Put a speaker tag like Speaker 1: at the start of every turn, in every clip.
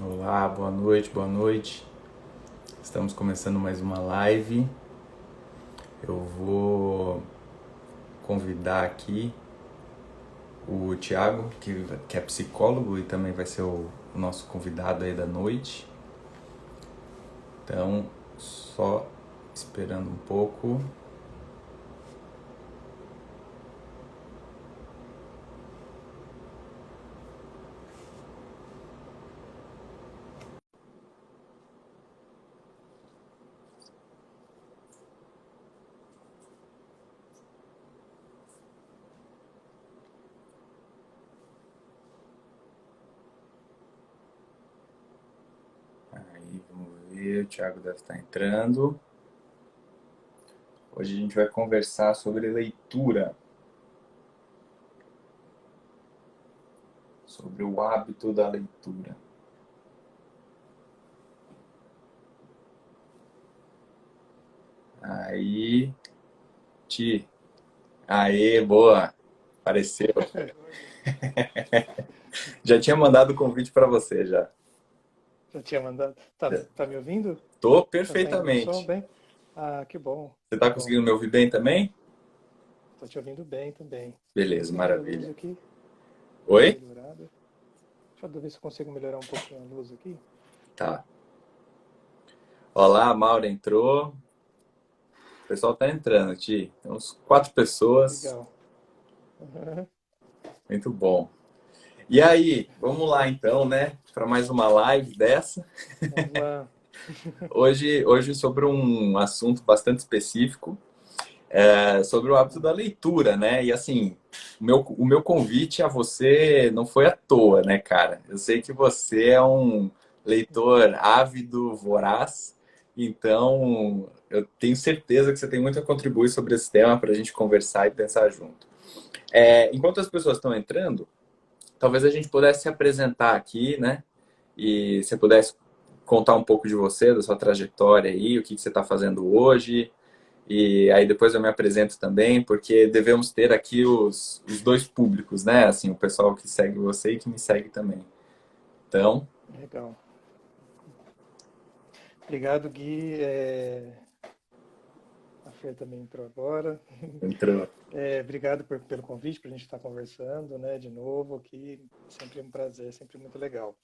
Speaker 1: Olá, boa noite, boa noite. Estamos começando mais uma live. Eu vou convidar aqui o Thiago, que é psicólogo e também vai ser o nosso convidado aí da noite. Então, só esperando um pouco. Aí, vamos ver, o Thiago deve estar entrando. Hoje a gente vai conversar sobre leitura, sobre o hábito da leitura. Aí, Ti. Aê, boa. Apareceu. Já tinha mandado o convite para você já.
Speaker 2: Já tinha mandado. Tá me ouvindo?
Speaker 1: Tô
Speaker 2: Tá saindo o som
Speaker 1: perfeitamente.
Speaker 2: bem? Ah, que bom,
Speaker 1: Você
Speaker 2: que
Speaker 1: tá
Speaker 2: bom.
Speaker 1: conseguindo me ouvir bem também?
Speaker 2: Tô te ouvindo bem também. Deixa eu ver
Speaker 1: Beleza,
Speaker 2: se eu mudo a luz
Speaker 1: maravilha.
Speaker 2: aqui. Dá uma
Speaker 1: Oi?
Speaker 2: melhorada. Deixa eu ver se eu consigo melhorar um pouquinho a luz aqui.
Speaker 1: Tá. Olá, a Maura entrou. O pessoal tá entrando, Ti. Tem uns 4 pessoas.
Speaker 2: Legal. Aham.
Speaker 1: Muito bom. E aí, vamos lá então, né? Para mais uma live dessa.
Speaker 2: Vamos lá.
Speaker 1: Hoje sobre um assunto bastante específico, sobre o hábito da leitura, né? E assim, o meu convite a você não foi à toa, né, cara? Eu sei que você é um leitor ávido, voraz, então eu tenho certeza que você tem muito a contribuir sobre esse tema para a gente conversar e pensar junto. Enquanto as pessoas estão entrando, talvez a gente pudesse se apresentar aqui, né? E você pudesse contar um pouco de você, da sua trajetória aí, o que você está fazendo hoje, e aí depois eu me apresento também, porque devemos ter aqui os dois públicos, né? Assim, o pessoal que segue você e que me segue também. Então,
Speaker 2: Legal. Obrigado, Gui. A Fer também entrou agora.
Speaker 1: entrou.
Speaker 2: Obrigado pelo convite para a gente estar conversando, né, de novo aqui. Sempre um prazer, sempre muito legal.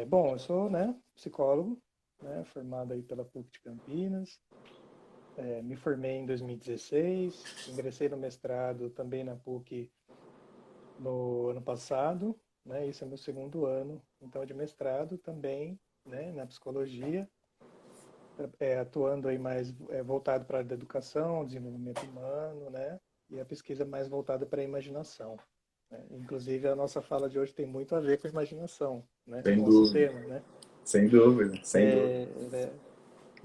Speaker 2: Bom, eu sou, né, psicólogo, né, formado aí pela PUC de Campinas. Me formei em 2016, ingressei no mestrado também na PUC no ano passado, né? Esse é meu segundo ano, então, de mestrado também, né, na psicologia, atuando aí mais voltado para a área da educação, desenvolvimento humano, né? E a pesquisa mais voltada para a imaginação, né? Inclusive, a nossa fala de hoje tem muito a ver com a imaginação, né?
Speaker 1: Sem
Speaker 2: Nosso
Speaker 1: dúvida,
Speaker 2: tema, né?
Speaker 1: sem dúvida, sem dúvida.
Speaker 2: Né?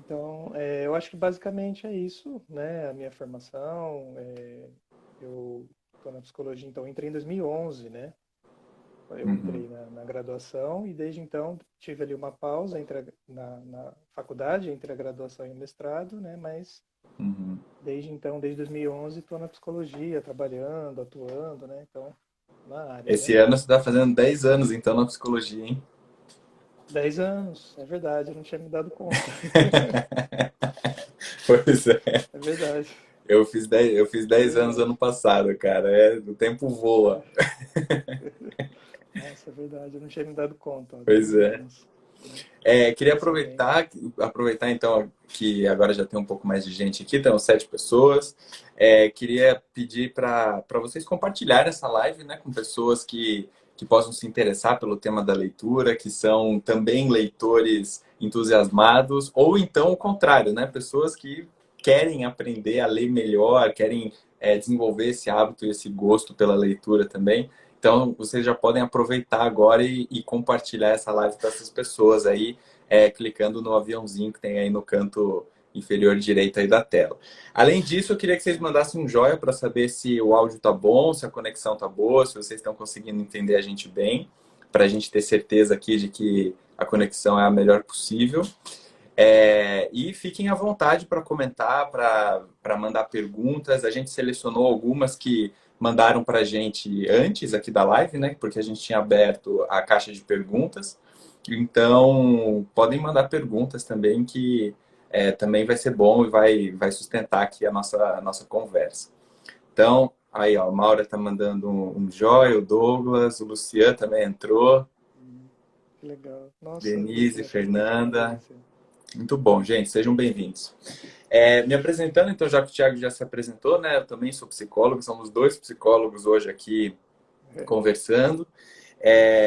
Speaker 2: Então, eu acho que basicamente é isso, né? A minha formação, eu estou na psicologia, então eu entrei em 2011, né? Eu
Speaker 1: Uhum,
Speaker 2: entrei na graduação e desde então tive ali uma pausa na faculdade, entre a graduação e o mestrado, né? Mas
Speaker 1: uhum.
Speaker 2: desde então, desde 2011, estou na psicologia, trabalhando, atuando, né? Então, na área, né?
Speaker 1: Esse ano você está fazendo 10 anos, então, na psicologia, hein?
Speaker 2: 10 anos, é verdade, eu não tinha me dado conta.
Speaker 1: Pois é.
Speaker 2: É verdade.
Speaker 1: Eu fiz 10
Speaker 2: É
Speaker 1: anos
Speaker 2: verdade.
Speaker 1: ano passado, cara. O tempo voa.
Speaker 2: É. Nossa, é verdade, eu não tinha me dado conta, ó,
Speaker 1: Pois
Speaker 2: 10
Speaker 1: é.
Speaker 2: anos, né?
Speaker 1: Queria
Speaker 2: Excelente.
Speaker 1: aproveitar então que agora já tem um pouco mais de gente aqui, tem 7 pessoas. Queria pedir para vocês compartilharem essa live, né, com pessoas que possam se interessar pelo tema da leitura, que são também leitores entusiasmados, ou então o contrário, né, pessoas que querem aprender a ler melhor, querem desenvolver esse hábito e esse gosto pela leitura também. Então, vocês já podem aproveitar agora e compartilhar essa live para essas pessoas aí, clicando no aviãozinho que tem aí no canto inferior direito aí da tela. Além disso, eu queria que vocês mandassem um joia para saber se o áudio tá bom, se a conexão tá boa, se vocês estão conseguindo entender a gente bem, para a gente ter certeza aqui de que a conexão é a melhor possível. E fiquem à vontade para comentar, para mandar perguntas. A gente selecionou algumas que mandaram para a gente antes aqui da live, né? Porque a gente tinha aberto a caixa de perguntas. Então, podem mandar perguntas também, que também vai ser bom e vai sustentar aqui a nossa conversa. Então, aí, ó, a Maura tá mandando um joia, o Douglas, o Luciano também entrou,
Speaker 2: Que legal. Nossa,
Speaker 1: Denise,
Speaker 2: Luciana, faz tempo que eu não vejo
Speaker 1: Fernanda.
Speaker 2: você.
Speaker 1: Muito bom, gente, sejam bem-vindos. Me apresentando, então, já que o Thiago já se apresentou, né? Eu também sou psicólogo, somos dois psicólogos hoje aqui conversando.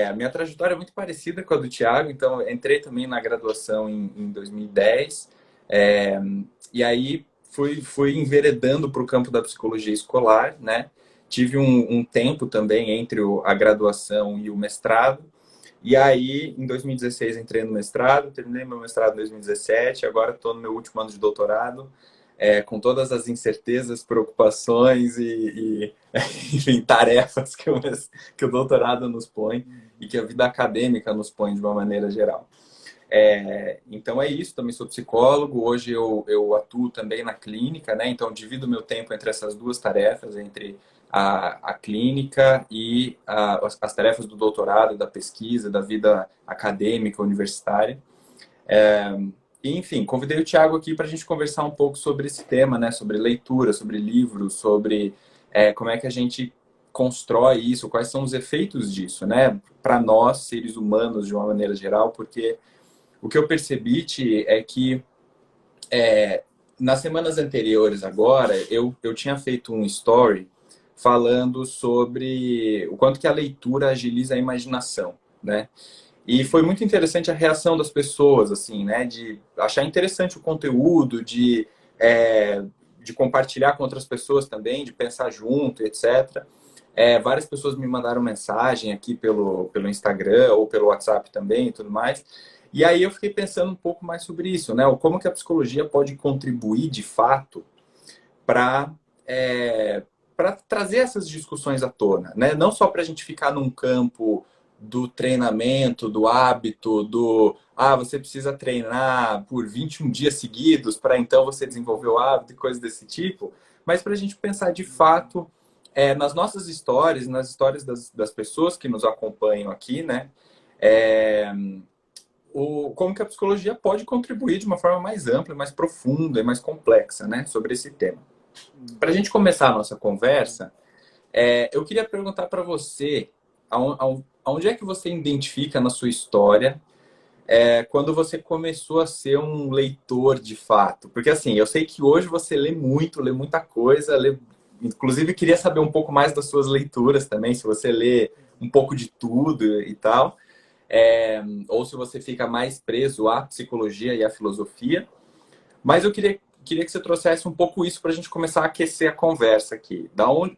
Speaker 1: A minha trajetória é muito parecida com a do Thiago, então eu entrei também na graduação em 2010, é, e aí fui enveredando para o campo da psicologia escolar, né? Tive um tempo também entre a graduação e o mestrado, e aí em 2016 entrei no mestrado, terminei meu mestrado em 2017, agora estou no meu último ano de doutorado, com todas as incertezas, preocupações enfim, tarefas que o doutorado nos põe e que a vida acadêmica nos põe de uma maneira geral. Então é isso, também sou psicólogo, hoje eu atuo também na clínica, né? Então divido meu tempo entre essas duas tarefas, entre a clínica e as tarefas do doutorado, da pesquisa, da vida acadêmica, universitária. E, enfim, convidei o Thiago aqui para a gente conversar um pouco sobre esse tema, né? Sobre leitura, sobre livros, sobre como é que a gente constrói isso, quais são os efeitos disso, né? Para nós, seres humanos, de uma maneira geral, porque o que eu percebi, Ti, é que nas semanas anteriores agora, eu tinha feito um story falando sobre o quanto que a leitura agiliza a imaginação, né? E foi muito interessante a reação das pessoas, assim, né? De achar interessante o conteúdo, de compartilhar com outras pessoas também, de pensar junto, etc. Várias pessoas me mandaram mensagem aqui pelo Instagram ou pelo WhatsApp também e tudo mais. E aí eu fiquei pensando um pouco mais sobre isso, né? Como que a psicologia pode contribuir de fato para para trazer essas discussões à tona, né? Não só para a gente ficar num campo do treinamento, do hábito, você precisa treinar por 21 dias seguidos para então você desenvolver o hábito e coisas desse tipo, mas para a gente pensar de fato nas nossas histórias, nas histórias das pessoas que nos acompanham aqui, né? É, como que a psicologia pode contribuir de uma forma mais ampla, mais profunda e mais complexa, né, sobre esse tema. Para a gente começar a nossa conversa, eu queria perguntar para você aonde é que você identifica na sua história quando você começou a ser um leitor de fato? Porque assim, eu sei que hoje você lê muito, lê muita coisa, inclusive queria saber um pouco mais das suas leituras também, se você lê um pouco de tudo e tal, ou se você fica mais preso à psicologia e à filosofia. Mas eu queria que você trouxesse um pouco isso para a gente começar a aquecer a conversa aqui.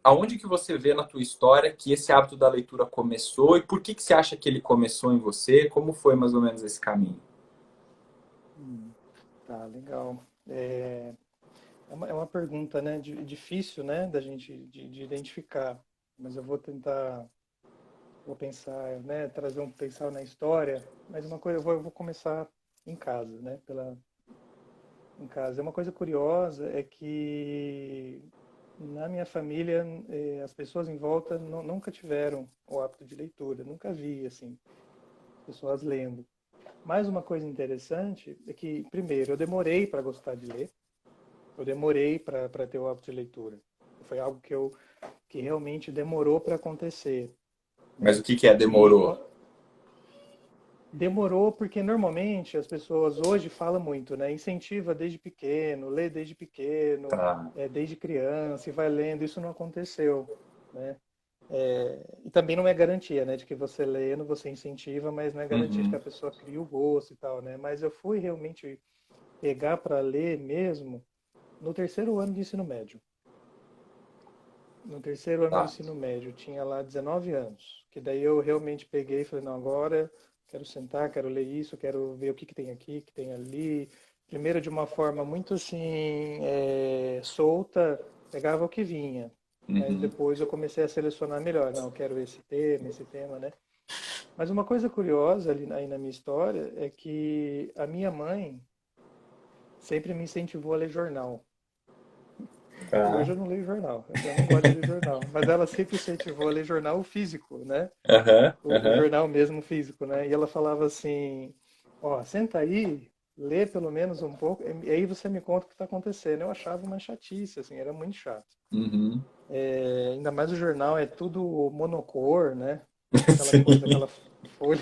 Speaker 1: Aonde que você vê na tua história que esse hábito da leitura começou e por que você acha que ele começou em você? Como foi mais ou menos esse caminho?
Speaker 2: Tá, legal. É uma pergunta, né, difícil, né, da gente de identificar, mas eu vou tentar, vou pensar, né, pensar na história, mas uma coisa, eu vou começar em casa, né, em casa. Uma coisa curiosa é que na minha família, as pessoas em volta nunca tiveram o hábito de leitura, nunca vi, assim, pessoas lendo. Mas uma coisa interessante é que, primeiro, eu demorei para gostar de ler, eu demorei para ter o hábito de leitura. Foi algo que realmente demorou para acontecer,
Speaker 1: Mas
Speaker 2: né?
Speaker 1: o que
Speaker 2: E
Speaker 1: demorou?
Speaker 2: demorou porque normalmente as pessoas hoje falam muito, né? Incentiva desde pequeno, lê desde pequeno,
Speaker 1: Tá.
Speaker 2: desde criança e vai lendo. Isso não aconteceu, né? E também não é garantia, né, de que você lendo, você incentiva, mas não é garantia de que
Speaker 1: Uhum.
Speaker 2: a pessoa cria o gosto e tal, né? Mas eu fui realmente pegar para ler mesmo no terceiro ano de ensino médio. No terceiro ano de
Speaker 1: Tá.
Speaker 2: ensino médio, eu tinha lá 19 anos, que daí eu realmente peguei e falei, não, agora quero sentar, quero ler isso, quero ver o que tem aqui, o que tem ali. Primeiro de uma forma muito assim, solta, pegava o que vinha. Mas
Speaker 1: Uhum.
Speaker 2: depois eu comecei a selecionar melhor. Não, eu quero esse tema, né? Mas uma coisa curiosa ali aí na minha história é que a minha mãe sempre me incentivou a ler jornal.
Speaker 1: Tá.
Speaker 2: Hoje eu não leio jornal, eu não gosto de ler jornal. Mas ela sempre incentivou a ler jornal físico, né?
Speaker 1: Aham,
Speaker 2: O
Speaker 1: aham.
Speaker 2: jornal mesmo físico, né? E ela falava assim, ó, senta aí, lê pelo menos um pouco, e aí você me conta o que está acontecendo. Eu achava uma chatice, assim, era muito chato.
Speaker 1: Uhum.
Speaker 2: É, ainda mais o jornal é tudo monocor, né? Aquela coisa,
Speaker 1: Sim.
Speaker 2: aquela folha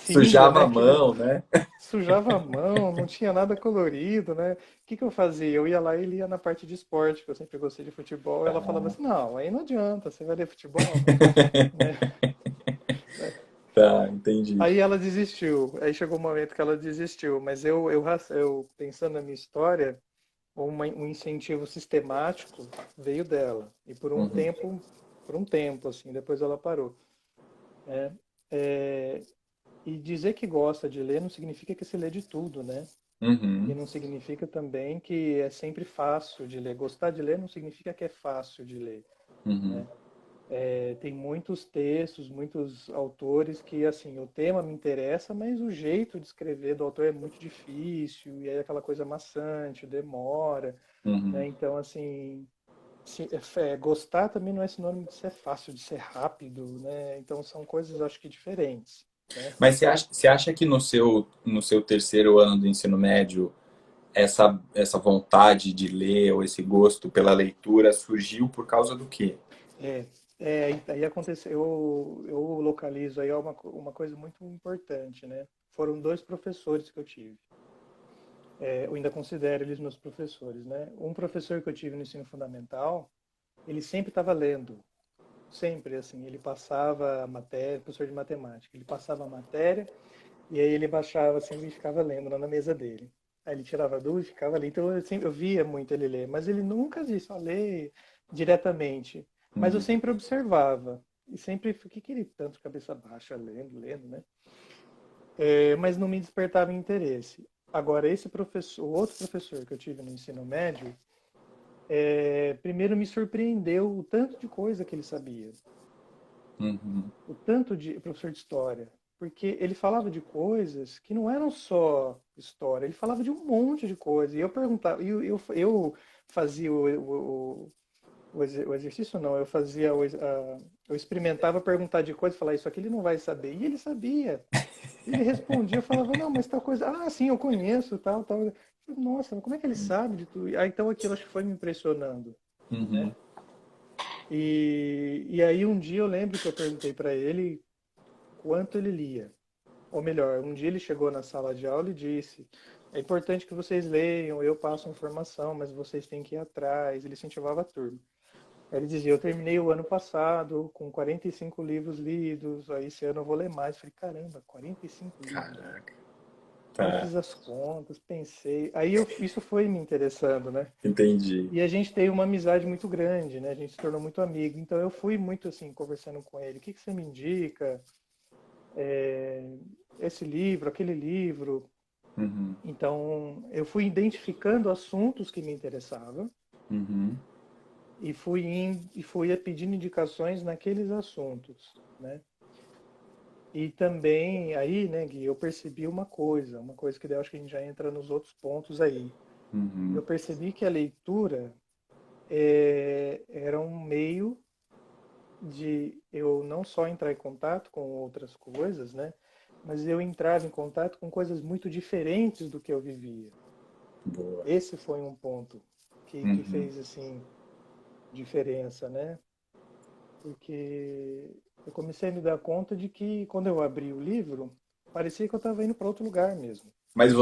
Speaker 2: cinza,
Speaker 1: Sujava
Speaker 2: né?
Speaker 1: a
Speaker 2: Que não
Speaker 1: mão, né?
Speaker 2: sujava a mão, não tinha nada colorido, né? O que que eu fazia? Eu ia lá e lia na parte de esporte, que eu sempre gostei de futebol. E ela falava assim, não, aí não adianta, você vai ler futebol, né?
Speaker 1: Tá, entendi.
Speaker 2: Aí ela desistiu. Aí chegou um momento que ela desistiu. Mas eu pensando na minha história, um incentivo sistemático veio dela. E
Speaker 1: Uhum.
Speaker 2: por um tempo, assim, depois ela parou. Né? É, e dizer que gosta de ler não significa que se lê de tudo, né? E
Speaker 1: Uhum.
Speaker 2: não significa também que é sempre fácil de ler. Gostar de ler não significa que é fácil de ler,
Speaker 1: Uhum.
Speaker 2: né? É, tem muitos textos, muitos autores que, assim, o tema me interessa, mas o jeito de escrever do autor é muito difícil, e aí aquela coisa maçante, demora,
Speaker 1: Uhum.
Speaker 2: né? Então, assim, gostar também não é sinônimo de ser fácil, de ser rápido, né? Então, são coisas, acho que, diferentes, né?
Speaker 1: Mas você acha que no seu terceiro ano do ensino médio, essa vontade de ler ou esse gosto pela leitura surgiu por causa do quê?
Speaker 2: É, aí aconteceu, eu localizo aí uma coisa muito importante, né? Foram dois professores que eu tive. É, eu ainda considero eles meus professores, né? Um professor que eu tive no ensino fundamental, ele sempre estava lendo, sempre assim. Ele passava a matéria, professor de matemática, ele passava a matéria e aí ele baixava assim e ficava lendo lá na mesa dele. Aí ele tirava dúvida e ficava ali. Então eu via muito ele ler, mas ele nunca disse, ó, ler diretamente. Mas eu
Speaker 1: Uhum.
Speaker 2: sempre observava. E sempre, o que que ele tanto cabeça baixa lendo, lendo, né? É, mas não me despertava interesse. Agora, esse professor, o outro professor que eu tive no ensino médio, primeiro me surpreendeu o tanto de coisa que ele sabia,
Speaker 1: Uhum.
Speaker 2: o tanto de professor de história, porque ele falava de coisas que não eram só história, ele falava de um monte de coisa. E eu perguntava, eu fazia o exercício, não, eu fazia, eu experimentava perguntar de coisa, falar isso aqui ele não vai saber, e ele sabia. Ele respondia, eu falava, não, mas tal coisa, ah, sim, eu conheço, tal, tal. Nossa, mas como é que ele sabe de tudo? Ah, então aquilo acho que foi me impressionando, né?
Speaker 1: Uhum.
Speaker 2: E aí um dia eu lembro que eu perguntei para ele quanto ele lia. Ou melhor, um dia ele chegou na sala de aula e disse: é importante que vocês leiam, eu passo informação, mas vocês têm que ir atrás. Ele incentivava a turma. Aí ele dizia: eu terminei o ano passado com 45 livros lidos, aí esse ano eu vou ler mais. Eu falei: caramba, 45 livros.
Speaker 1: Caraca.
Speaker 2: Aí eu
Speaker 1: Tá,
Speaker 2: fiz as contas, pensei. Isso foi me interessando, né?
Speaker 1: entendi.
Speaker 2: E a gente tem uma amizade muito grande, né? A gente se tornou muito amigo. Então eu fui muito assim, conversando com ele. O que que você me indica? É, esse livro, aquele livro.
Speaker 1: Uhum.
Speaker 2: Então eu fui identificando assuntos que me interessavam
Speaker 1: Uhum.
Speaker 2: e fui pedindo indicações naqueles assuntos, né? E também aí, né, Gui, eu percebi uma coisa que daí eu acho que a gente já entra nos outros pontos aí.
Speaker 1: Uhum.
Speaker 2: Eu percebi que a leitura era um meio de eu não só entrar em contato com outras coisas, né? Mas eu entrava em contato com coisas muito diferentes do que eu vivia.
Speaker 1: Boa.
Speaker 2: Esse foi um ponto que
Speaker 1: Uhum.
Speaker 2: fez, assim, diferença, né? Porque eu comecei a me dar conta de que quando eu abri o livro, parecia que eu estava indo para outro lugar mesmo,
Speaker 1: Mas
Speaker 2: né?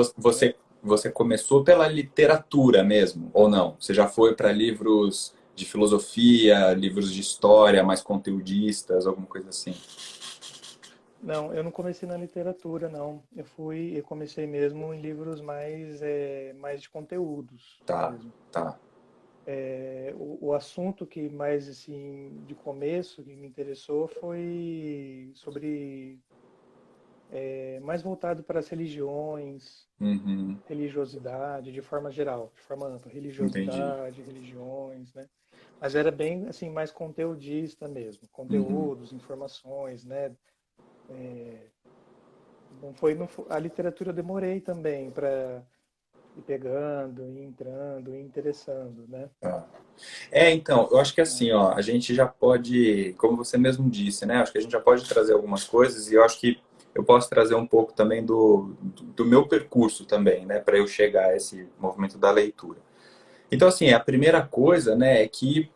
Speaker 1: você começou pela literatura mesmo, ou não? Você já foi para livros de filosofia, livros de história, mais conteudistas, alguma coisa assim?
Speaker 2: Não, eu não comecei na literatura, não. Eu comecei mesmo em livros mais de conteúdos
Speaker 1: Tá,
Speaker 2: mesmo.
Speaker 1: tá.
Speaker 2: O assunto que mais, assim, de começo, que me interessou foi sobre, mais voltado para as religiões,
Speaker 1: Uhum.
Speaker 2: religiosidade, de forma geral, de forma ampla,
Speaker 1: Entendi.
Speaker 2: religiosidade, religiões, né? Mas era bem, assim, mais conteudista mesmo,
Speaker 1: Uhum.
Speaker 2: conteúdos, informações, né? Não foi, a literatura eu demorei também para ir pegando, ir entrando, ir interessando, né?
Speaker 1: Tá. Então, eu acho que assim, ó,
Speaker 2: Mas,
Speaker 1: a gente já pode, como você mesmo disse, né? Acho que a gente já pode trazer algumas coisas e eu acho que eu posso trazer um pouco também do meu percurso também, né? Para eu chegar a esse movimento da leitura. Então, assim, a primeira coisa, né, é que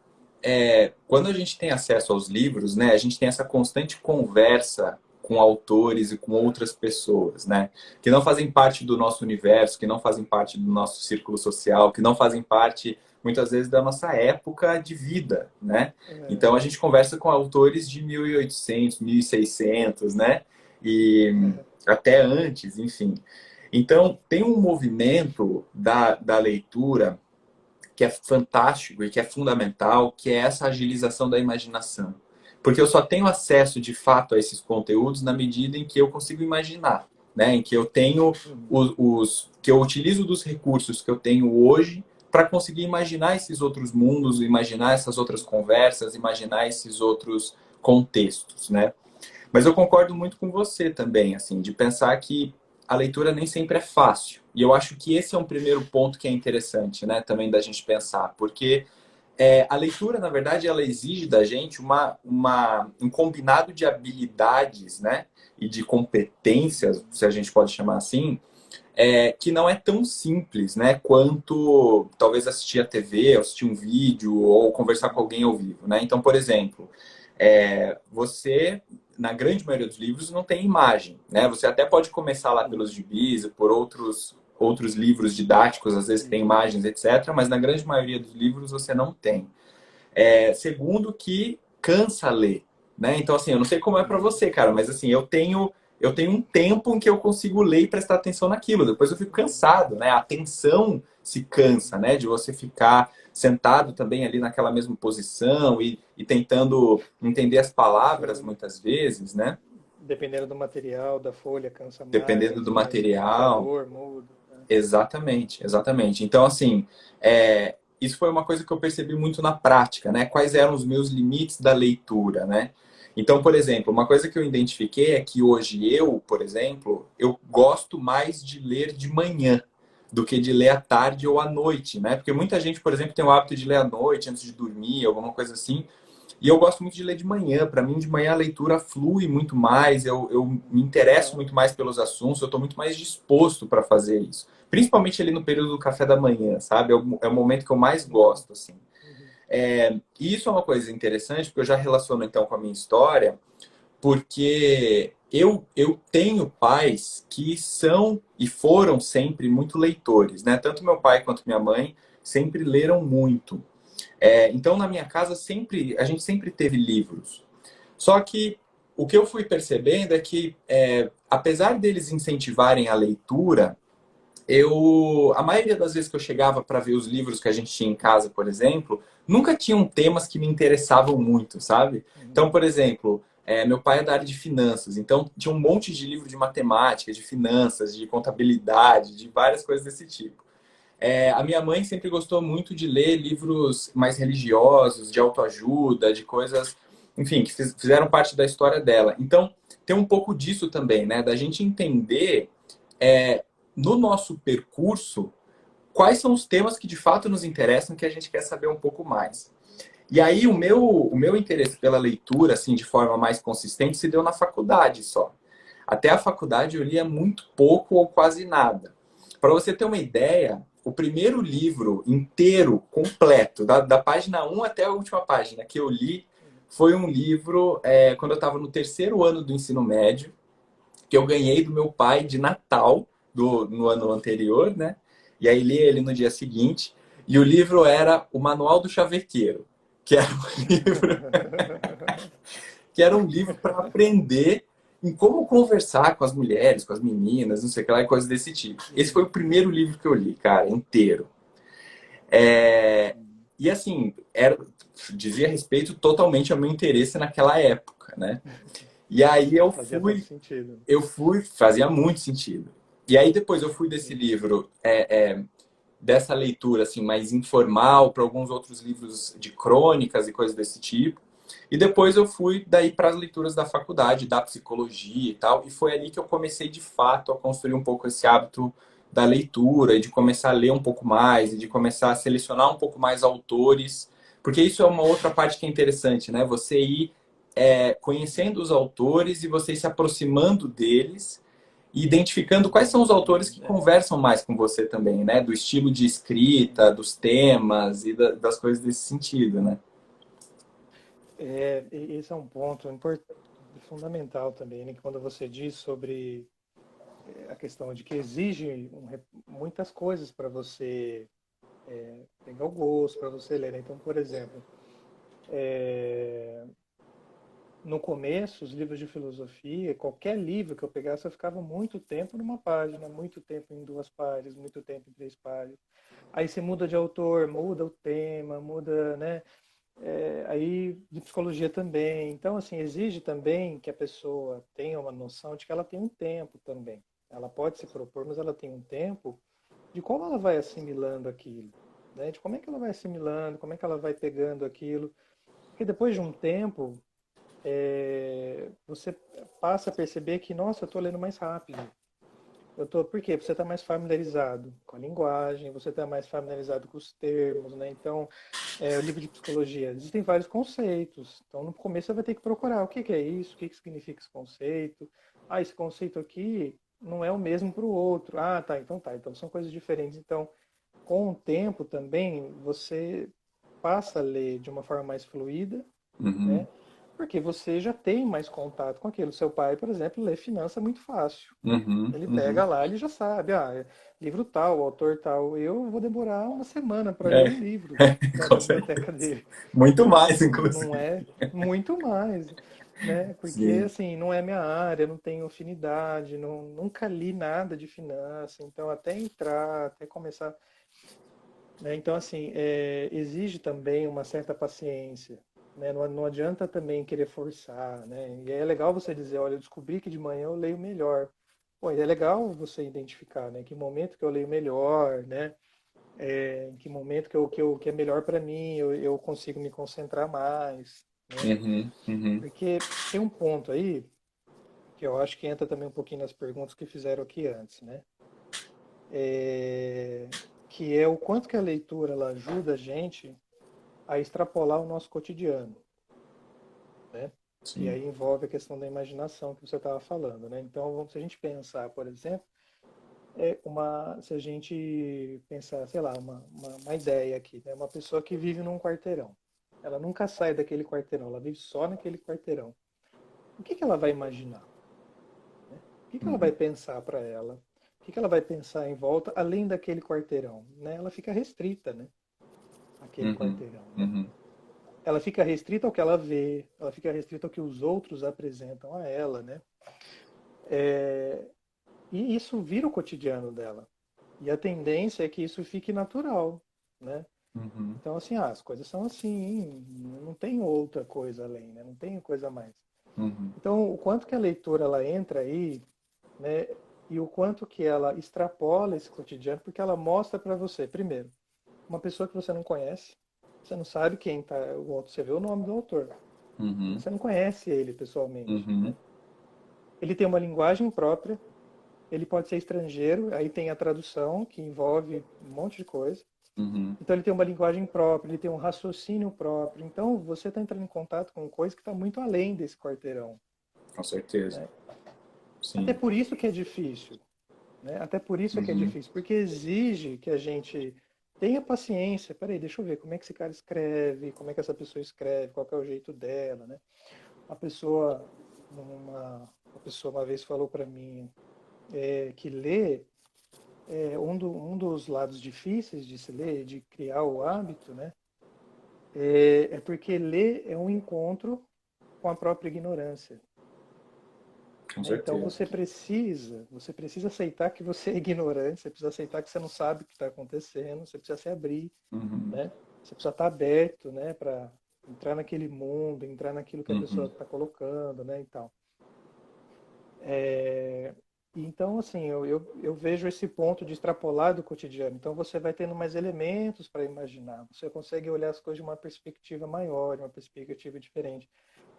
Speaker 1: quando a gente tem acesso aos livros, né, a gente tem essa constante conversa com autores e com outras pessoas, né, que não fazem parte do nosso universo, que não fazem parte do nosso círculo social, que não fazem parte, muitas vezes, da nossa época de vida, né?
Speaker 2: é,
Speaker 1: Então, a gente conversa com autores de 1800, 1600, né? E até antes, enfim. Então, tem um movimento da leitura que é fantástico e que é fundamental, que é essa agilização da imaginação. Porque eu só tenho acesso de fato a esses conteúdos na medida em que eu consigo imaginar, né? Em que eu tenho
Speaker 2: uhum,
Speaker 1: que eu utilizo dos recursos que eu tenho hoje para conseguir imaginar esses outros mundos, imaginar essas outras conversas, imaginar esses outros contextos, né? Mas eu concordo muito com você também, assim, de pensar que a leitura nem sempre é fácil. E eu acho que esse é um primeiro ponto que é interessante, né, também da gente pensar, porque a leitura, na verdade, ela exige da gente um combinado de habilidades, né, e de competências, se a gente pode chamar assim, que não é tão simples, né, quanto talvez assistir a TV, assistir um vídeo ou conversar com alguém ao vivo, né? Então, por exemplo, você, na grande maioria dos livros, não tem imagem, né? Você até pode começar lá pelos
Speaker 2: uhum,
Speaker 1: gibis, por outros livros didáticos, às vezes que tem
Speaker 2: uhum,
Speaker 1: imagens, etc., mas na grande maioria dos livros você não tem. Segundo que cansa ler, né? Então, assim, eu não sei como é para
Speaker 2: uhum.
Speaker 1: você, cara, mas assim, eu tenho um tempo em que eu consigo ler e prestar atenção naquilo. Depois eu fico cansado, né? A atenção se cansa, né? De você ficar sentado também ali naquela mesma posição e tentando entender as palavras
Speaker 2: Isso,
Speaker 1: muitas vezes, né?
Speaker 2: dependendo do material, da folha, cansa mais,
Speaker 1: Dependendo
Speaker 2: às
Speaker 1: do
Speaker 2: vezes, o
Speaker 1: material.
Speaker 2: computador muda, né?
Speaker 1: Exatamente, exatamente. Então, assim, isso foi uma coisa que eu percebi muito na prática, né? Quais eram os meus limites da leitura, né? Então, por exemplo, uma coisa que eu identifiquei é que hoje eu, por exemplo, eu gosto mais de ler de manhã do que de ler à tarde ou à noite, né? Porque muita gente, por exemplo, tem o hábito de ler à noite antes de dormir, alguma coisa assim. E eu gosto muito de ler de manhã. Para mim, de manhã a leitura flui muito mais, eu me interesso
Speaker 2: Legal.
Speaker 1: muito mais pelos assuntos, eu estou muito mais disposto para fazer isso. Principalmente ali no período do café da manhã, sabe? É o momento que eu mais
Speaker 2: Uhum,
Speaker 1: gosto, assim.
Speaker 2: uhum,
Speaker 1: E isso é uma coisa interessante, porque eu já relaciono então com a minha história, porque eu tenho pais que são e foram sempre muito leitores, né? Tanto meu pai quanto minha mãe sempre leram muito. Então, na minha casa, a gente sempre teve livros. Só que o que eu fui percebendo é que, apesar deles incentivarem a leitura, a maioria das vezes que eu chegava para ver os livros que a gente tinha em casa, por exemplo, nunca tinham temas que me interessavam muito, sabe? Então,
Speaker 2: uhum.
Speaker 1: por exemplo, meu pai é da área de finanças, então tinha um monte de livro de matemática, de finanças, de contabilidade, de várias coisas desse tipo. A minha mãe sempre gostou muito de ler livros mais religiosos, de autoajuda, de coisas, enfim, que fizeram parte da história dela. Então, tem um pouco disso também, né? Da gente entender, é, no nosso percurso, quais são os temas que de fato nos interessam, que a gente quer saber um pouco mais. E aí, o meu interesse pela leitura, assim, de forma mais consistente, se deu na faculdade só. Até a faculdade eu lia muito pouco ou quase nada. Para você ter uma ideia, o primeiro livro inteiro, completo, da página um até a última página que eu li, foi um livro quando eu estava no terceiro ano do ensino médio, que eu ganhei do meu pai de Natal no ano anterior, né? E aí li ele no dia seguinte. E o livro era O Manual do Chavequeiro, que era um livro que era um livro para aprender em como conversar com as mulheres, com as meninas, não sei o que lá, e coisas desse tipo. Esse foi
Speaker 2: Uhum,
Speaker 1: o primeiro livro que eu li, cara, inteiro. É,
Speaker 2: uhum.
Speaker 1: E assim, dizia respeito totalmente ao meu interesse naquela época, né? E aí
Speaker 2: Fazia todo sentido.
Speaker 1: fazia muito sentido. E aí depois eu fui desse
Speaker 2: Sim.
Speaker 1: livro, dessa leitura assim mais informal para alguns outros livros de crônicas e coisas desse tipo. E depois eu fui daí para as leituras da faculdade, da psicologia e tal, e foi ali que eu comecei de fato a construir um pouco esse hábito da leitura, e de começar a ler um pouco mais, e de começar a selecionar um pouco mais autores, porque isso é uma outra parte que é interessante, né? Você ir conhecendo os autores e você se aproximando deles e identificando quais são os autores que conversam mais com você também, né? Do estilo de escrita, dos temas e das coisas desse sentido, né?
Speaker 2: Esse é um ponto fundamental também, né? Que quando você diz sobre a questão de que exige muitas coisas para você pegar o gosto, para você ler, né? Então, por exemplo, é, no começo, os livros de filosofia, qualquer livro que eu pegasse, eu ficava muito tempo numa página, muito tempo em duas páginas, muito tempo em três páginas. Aí você muda de autor, muda o tema, muda, né? Aí de psicologia também. Então, assim, exige também que a pessoa tenha uma noção de que ela tem um tempo também. Ela pode se propor, mas ela tem um tempo de como ela vai assimilando aquilo, né? De como é que ela vai assimilando, como é que ela vai pegando aquilo. Porque depois de um tempo, você passa a perceber que, nossa, eu estou lendo mais rápido. Por quê? Você está mais familiarizado com a linguagem, você está mais familiarizado com os termos, né? Então, o livro de psicologia, existem vários conceitos. Então, no começo você vai ter que procurar o que que é isso, o que que significa esse conceito. Ah, esse conceito aqui não é o mesmo para o outro. Ah, tá, então tá. Então, são coisas diferentes. Então, com o tempo também, você passa a ler de uma forma mais fluida,
Speaker 1: Uhum,
Speaker 2: né? Porque você já tem mais contato com aquilo. Seu pai, por exemplo, lê finança muito fácil.
Speaker 1: uhum,
Speaker 2: Ele
Speaker 1: uhum.
Speaker 2: pega lá, ele já sabe, livro tal, autor tal. Eu vou demorar uma semana para ler um
Speaker 1: É,
Speaker 2: livro da
Speaker 1: com
Speaker 2: biblioteca
Speaker 1: certeza.
Speaker 2: dele.
Speaker 1: Muito mais,
Speaker 2: Não
Speaker 1: inclusive.
Speaker 2: é muito mais, né? Porque
Speaker 1: Sim.
Speaker 2: assim, não é minha área, não tenho afinidade, nunca li nada de finança, então até entrar, até começar, né? Então assim, exige também uma certa paciência, né? Não adianta também querer forçar, né? E é legal você dizer, olha, eu descobri que de manhã eu leio melhor. Pô, é legal você identificar, né? Que momento que eu leio melhor, né? Em que momento que é melhor para mim, eu consigo me concentrar mais, né?
Speaker 1: Uhum, uhum.
Speaker 2: Porque tem um ponto aí que eu acho que entra também um pouquinho nas perguntas que fizeram aqui antes, né? É, que é o quanto que a leitura ela ajuda a gente a extrapolar o nosso cotidiano, né? E
Speaker 1: Sim.
Speaker 2: aí envolve a questão da imaginação que você estava falando, né? Então, se a gente pensar, por exemplo, se a gente pensar, sei lá, uma ideia aqui, né? Uma pessoa que vive num quarteirão. Ela nunca sai daquele quarteirão, ela vive só naquele quarteirão. O que que ela vai imaginar? Né? O que que ela vai
Speaker 1: Uhum,
Speaker 2: pensar para ela? O que que ela vai pensar em volta, além daquele quarteirão? Né? Ela fica restrita, né? Àquele
Speaker 1: uhum,
Speaker 2: quarteirão, né?
Speaker 1: uhum,
Speaker 2: Ela fica restrita ao que ela vê, ela fica restrita ao que os outros apresentam a ela, né? E isso vira o cotidiano dela. E a tendência é que isso fique natural, né?
Speaker 1: uhum,
Speaker 2: Então, assim, as coisas são assim, não tem outra coisa além, né? Não tem coisa a mais.
Speaker 1: uhum,
Speaker 2: Então, o quanto que a leitura ela entra aí, né? E o quanto que ela extrapola esse cotidiano, porque ela mostra para você, primeiro, uma pessoa que você não conhece, você não sabe quem tá o autor, você vê o nome do autor,
Speaker 1: uhum,
Speaker 2: mas você não conhece ele pessoalmente,
Speaker 1: uhum,
Speaker 2: né? Ele tem uma linguagem própria, ele pode ser estrangeiro, aí tem a tradução que envolve um monte de coisa.
Speaker 1: uhum.
Speaker 2: Então ele tem uma linguagem própria, ele tem um raciocínio próprio. Então você está entrando em contato com coisa que está muito além desse quarteirão,
Speaker 1: Com certeza.
Speaker 2: né? Até
Speaker 1: Sim.
Speaker 2: por isso que é difícil, né? Até por isso é que é
Speaker 1: Uhum,
Speaker 2: difícil, porque exige que a gente tenha paciência. Peraí, deixa eu ver como é que esse cara escreve, como é que essa pessoa escreve, qual que é o jeito dela, né? Uma pessoa, uma pessoa uma vez falou para mim que ler um dos lados difíceis de se ler, de criar o hábito, né? Porque ler é um encontro com a própria ignorância.
Speaker 1: com
Speaker 2: Né? Então
Speaker 1: certeza.
Speaker 2: você precisa aceitar que você é ignorante, você precisa aceitar que você não sabe o que está acontecendo, você precisa se abrir,
Speaker 1: Uhum,
Speaker 2: né? Você precisa estar aberto, né? Para entrar naquele mundo, entrar naquilo que a pessoa
Speaker 1: uhum,
Speaker 2: está colocando, né? E tal. Então, assim, eu vejo esse ponto de extrapolar do cotidiano. Então, você vai tendo mais elementos para imaginar. Você consegue olhar as coisas de uma perspectiva maior, de uma perspectiva diferente.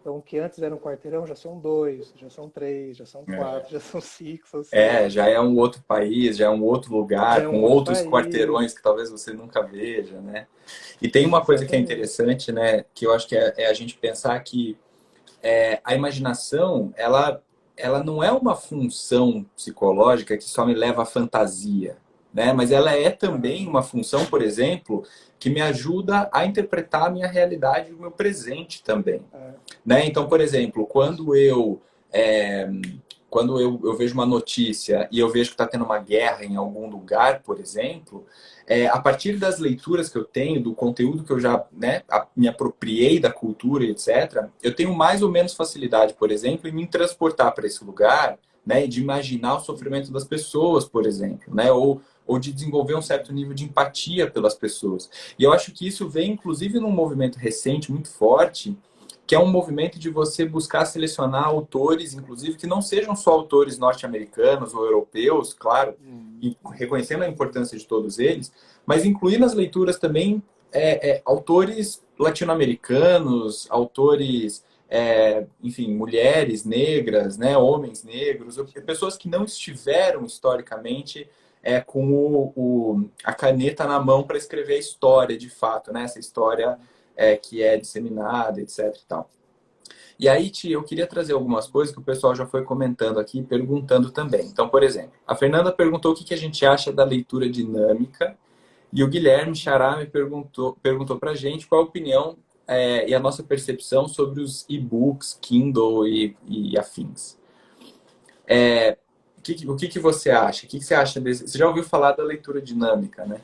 Speaker 2: Então, o que antes era um quarteirão já são dois, já são três, já são quatro, já são cinco, são
Speaker 1: É,
Speaker 2: seis.
Speaker 1: já é um outro país, já é um outro
Speaker 2: Já
Speaker 1: lugar,
Speaker 2: é
Speaker 1: com
Speaker 2: um outro
Speaker 1: outros quarteirões
Speaker 2: país.
Speaker 1: que talvez você nunca veja, né? E tem uma coisa que é
Speaker 2: Exatamente.
Speaker 1: interessante, né? Que eu acho que é a gente pensar que a imaginação, ela não é uma função psicológica que só me leva à fantasia, né? Mas ela é também
Speaker 2: Aham.
Speaker 1: uma função, por exemplo, que me ajuda a interpretar a minha realidade e o meu presente também,
Speaker 2: É,
Speaker 1: né? Então, por exemplo,
Speaker 2: isso.
Speaker 1: é, quando eu vejo uma notícia e eu vejo que está tendo uma guerra em algum lugar, por exemplo, a partir das leituras que eu tenho, do conteúdo que eu já, né, me apropriei da cultura e etc., eu tenho mais ou menos facilidade, por exemplo, em me transportar para esse lugar, né, e de imaginar o sofrimento das pessoas, por exemplo, né, ou de desenvolver um certo nível de empatia pelas pessoas. E eu acho que isso vem, inclusive, num movimento recente muito forte, que é um movimento de você buscar selecionar autores, inclusive, que não sejam só autores norte-americanos ou europeus, claro,
Speaker 2: Hum.
Speaker 1: e reconhecendo a importância de todos eles, mas incluir nas leituras também autores latino-americanos, autores, enfim, mulheres negras, né, homens negros, pessoas que não estiveram historicamente com a caneta na mão para escrever a história de fato, né, essa história que é disseminada, etc. E tal. E aí, Tia, eu queria trazer algumas coisas que o pessoal já foi comentando aqui, perguntando também. Então, por exemplo, a Fernanda perguntou o que a gente acha da leitura dinâmica, e o Guilherme Xará me perguntou para a gente qual a opinião e a nossa percepção sobre os e-books, Kindle e afins. O que você acha? O que você acha desse? Você já ouviu falar da leitura dinâmica, né?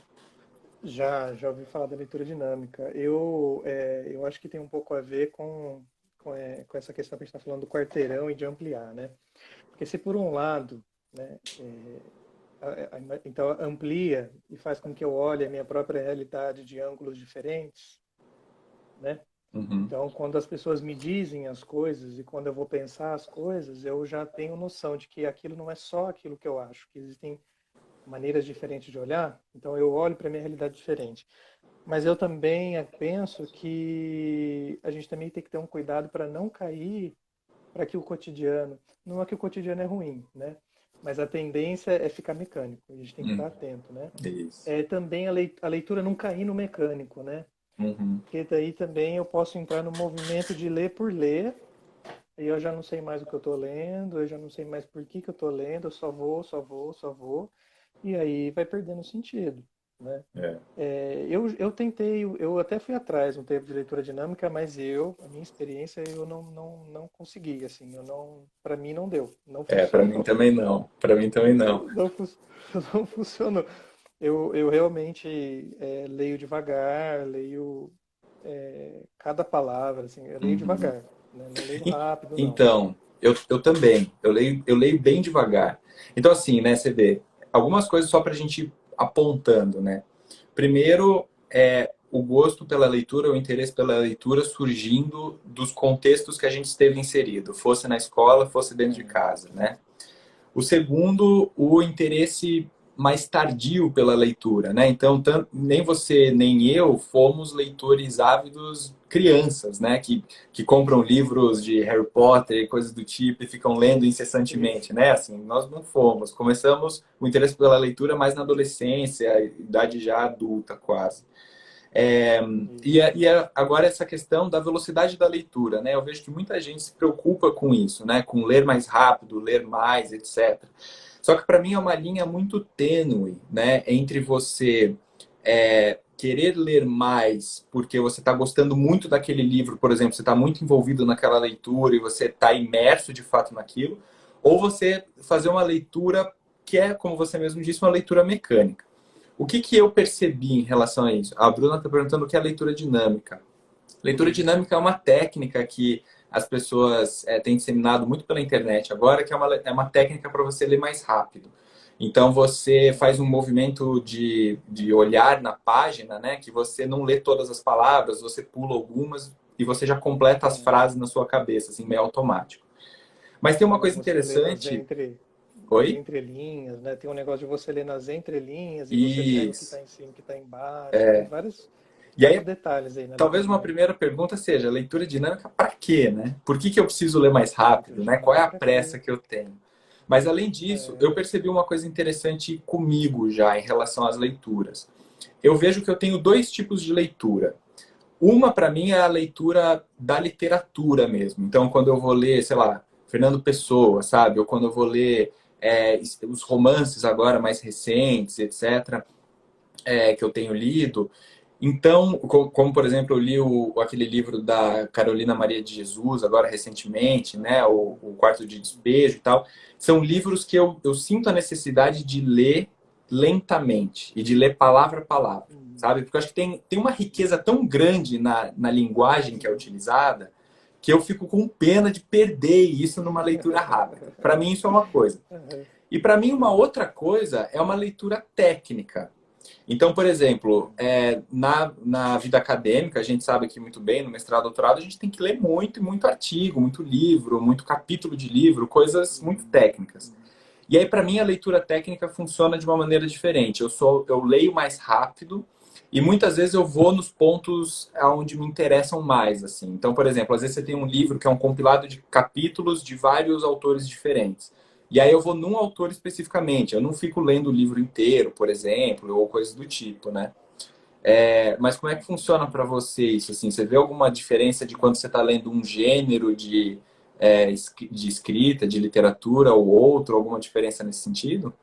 Speaker 2: Já ouvi falar da leitura dinâmica. Eu acho que tem um pouco a ver com essa questão que a gente está falando do quarteirão e de ampliar, né? Porque se por um lado, né, então amplia e faz com que eu olhe a minha própria realidade de ângulos diferentes, né?
Speaker 1: Uhum.
Speaker 2: Então, quando as pessoas me dizem as coisas e quando eu vou pensar as coisas, eu já tenho noção de que aquilo não é só aquilo que eu acho, que existem maneiras diferentes de olhar. Então, eu olho para a minha realidade diferente. Mas eu também penso que a gente também tem que ter um cuidado para não cair para que o cotidiano, não é que o cotidiano é ruim, né? Mas a tendência é ficar mecânico. A gente tem que estar atento, né?
Speaker 1: Isso.
Speaker 2: É também a leitura não cair no mecânico, né?
Speaker 1: Uhum.
Speaker 2: Porque daí também eu posso entrar no movimento de ler por ler, e eu já não sei mais o que eu estou lendo, eu já não sei mais por que eu estou lendo, eu só vou, e aí vai perdendo sentido, né?
Speaker 1: É.
Speaker 2: Eu tentei, eu até fui atrás um tempo de leitura dinâmica, mas a minha experiência, eu não consegui, assim, para mim não deu, não
Speaker 1: Para mim
Speaker 2: funcionou,
Speaker 1: também não. Para mim também não.
Speaker 2: não, não funcionou. Eu realmente leio devagar, leio cada palavra, assim, eu leio
Speaker 1: Uhum.
Speaker 2: devagar, né? Não leio rápido, não.
Speaker 1: Então, eu também. Eu leio bem devagar. Então, assim, né, você vê, algumas coisas só para a gente ir apontando, né? Primeiro, o gosto pela leitura, o interesse pela leitura surgindo dos contextos que a gente esteve inserido, fosse na escola, fosse dentro de casa, né? O segundo, o interesse mais tardio pela leitura, né? Então, nem você nem eu fomos leitores ávidos crianças, né? Que compram
Speaker 2: Sim,
Speaker 1: livros de Harry Potter e coisas do tipo e ficam lendo
Speaker 2: isso,
Speaker 1: incessantemente, né? Assim, nós não fomos. Começamos o interesse pela leitura mais na adolescência, idade já adulta quase. É, e,
Speaker 2: isso.
Speaker 1: é- e é agora essa questão da velocidade da leitura, né? Eu vejo que muita gente se preocupa com isso, né? Com ler mais rápido, ler mais, etc. Só que para mim é uma linha muito tênue, né? Entre você querer ler mais porque você está gostando muito daquele livro, por exemplo, você está muito envolvido naquela leitura e você está imerso de fato naquilo, ou você fazer uma leitura que é, como você mesmo disse, uma leitura mecânica. O que eu percebi em relação a isso? A Bruna está perguntando o que é leitura dinâmica. Leitura
Speaker 2: Isso.
Speaker 1: dinâmica é uma técnica que as pessoas têm disseminado muito pela internet agora, que é uma técnica para você ler mais rápido. Então você faz um movimento de olhar na página, né? Que você não lê todas as palavras, você pula algumas e você já completa as
Speaker 2: É,
Speaker 1: frases na sua cabeça, assim, meio automático. Mas tem uma coisa
Speaker 2: você lê
Speaker 1: interessante.
Speaker 2: nas
Speaker 1: Oi?
Speaker 2: entrelinhas, né? Tem um negócio de você ler nas entrelinhas e você pega o que
Speaker 1: Isso.
Speaker 2: está em cima, o que está embaixo. Tem várias.
Speaker 1: E
Speaker 2: muitos
Speaker 1: aí,
Speaker 2: detalhes aí na
Speaker 1: talvez
Speaker 2: leitura
Speaker 1: uma
Speaker 2: dinâmica.
Speaker 1: primeira pergunta seja, leitura dinâmica para quê, né? Por que que eu preciso ler mais
Speaker 2: Leitura
Speaker 1: rápido, né? Qual é
Speaker 2: dinâmica
Speaker 1: a
Speaker 2: para quê?
Speaker 1: pressa que eu tenho? Mas além disso,
Speaker 2: É,
Speaker 1: eu percebi uma coisa interessante comigo já em relação às leituras. Eu vejo que eu tenho dois tipos de leitura. Uma, para mim, é a leitura da literatura mesmo. Então, quando eu vou ler, sei lá, Fernando Pessoa, sabe? Ou quando eu vou ler os romances agora mais recentes, etc., que eu tenho lido. Então, como, por exemplo, eu li aquele livro da Carolina Maria de Jesus, agora recentemente, né? O Quarto de Despejo e tal. São livros que eu sinto a necessidade de ler lentamente e de ler palavra a palavra,
Speaker 2: hum,
Speaker 1: sabe? Porque eu acho que tem uma riqueza tão grande na linguagem que é
Speaker 2: uhum.
Speaker 1: utilizada que eu fico com pena de perder isso numa leitura rápida. Para mim, isso é uma coisa.
Speaker 2: Aham,
Speaker 1: E para mim, uma
Speaker 2: sim.
Speaker 1: outra coisa é uma leitura técnica. Então, por exemplo, na vida acadêmica, a gente sabe aqui muito bem, no mestrado, doutorado, a gente tem que ler muito, muito artigo, muito livro, muito capítulo de livro, coisas muito
Speaker 2: Uhum,
Speaker 1: técnicas.
Speaker 2: uhum,
Speaker 1: E aí, para mim, a leitura técnica funciona de uma maneira diferente. Eu leio mais rápido e muitas vezes eu vou nos pontos onde me interessam mais, assim. Então, por exemplo, às vezes você tem um livro que é um compilado de capítulos de vários autores diferentes. E aí eu vou num autor especificamente. Eu não fico lendo o livro inteiro, por exemplo, ou coisas do tipo, né? Mas como é que funciona para você isso? Assim, você vê alguma diferença de quando você está lendo um gênero de escrita, de literatura ou outro? Alguma diferença nesse sentido?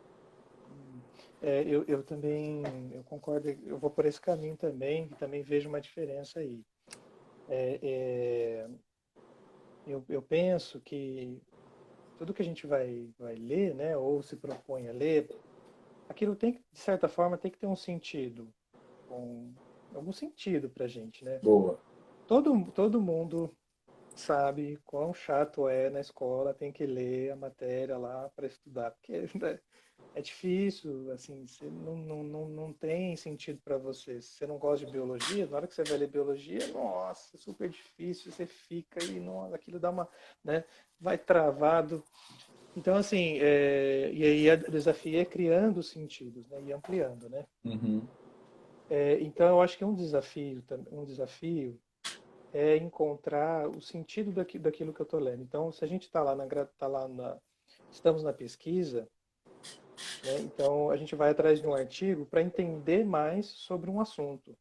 Speaker 2: uhum. Eu também, eu concordo, eu vou por esse caminho também, e também vejo uma diferença aí. É, é, eu penso que tudo que a gente vai ler, né, ou se propõe a ler, aquilo tem que, de certa forma, tem que ter um sentido, um, algum sentido para a gente, né?
Speaker 1: Boa.
Speaker 2: Todo mundo sabe quão chato é na escola, tem que ler a matéria lá para estudar, porque né, é difícil, assim, você não tem sentido para você. Se você não gosta de biologia, na hora que você vai ler biologia, nossa, é super difícil, você fica e não, aquilo dá uma, né, vai travado. Então, assim, e aí o desafio é criando sentidos, né, e ampliando, né.
Speaker 1: Uhum.
Speaker 2: Então, eu acho que um desafio é encontrar o sentido daquilo que eu estou lendo. Então, se a gente está lá estamos na pesquisa, né? Então, a gente vai atrás de um artigo para entender mais sobre um assunto.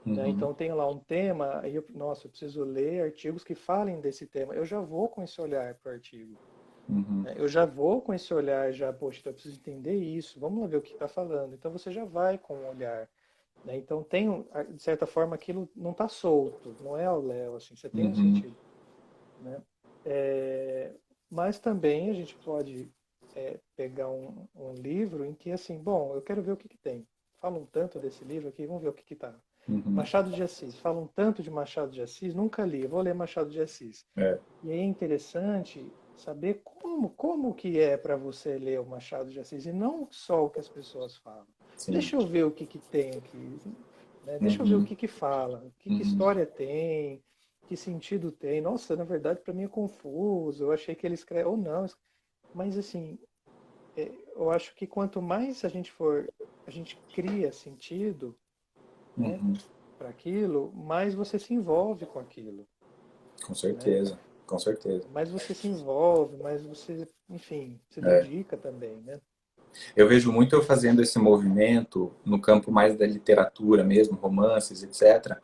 Speaker 2: Né?
Speaker 1: Uhum.
Speaker 2: Então, tem lá um tema, aí nossa, eu preciso ler artigos que falem desse tema. Eu já vou com esse olhar para o artigo.
Speaker 1: Uhum.
Speaker 2: Né? Eu já vou com esse olhar, já, poxa, então eu preciso entender isso, vamos lá ver o que está falando. Então, você já vai com um olhar. Né? Então, de certa forma, aquilo não está solto, não é ao léu, assim, você tem um
Speaker 1: Uhum.
Speaker 2: sentido. Né? É, mas também a gente pode pegar um livro em que, assim, bom, eu quero ver o que, que tem. Falam tanto desse livro aqui, vamos ver o que que tá.
Speaker 1: Uhum.
Speaker 2: Machado de Assis. Falam tanto de Machado de Assis, nunca li, eu vou ler Machado de Assis.
Speaker 1: É,
Speaker 2: E aí é interessante saber como que é para você ler o Machado de Assis e não só o que as pessoas falam.
Speaker 1: sim.
Speaker 2: Deixa eu ver o que que tem aqui, né? Deixa eu ver o
Speaker 1: Uhum.
Speaker 2: que que fala, o que que
Speaker 1: Uhum.
Speaker 2: história tem, que sentido tem. Nossa, na verdade para mim é confuso. Eu achei que ele escreve ou não, mas assim, eu acho que quanto mais a gente cria sentido, né,
Speaker 1: Uhum.
Speaker 2: para aquilo, mais você se envolve com aquilo,
Speaker 1: Com
Speaker 2: né?
Speaker 1: certeza, com certeza.
Speaker 2: Mais você se envolve, mais você, enfim, se
Speaker 1: É.
Speaker 2: dedica também, né?
Speaker 1: Eu vejo muito eu fazendo esse movimento no campo mais da literatura mesmo, romances, etc.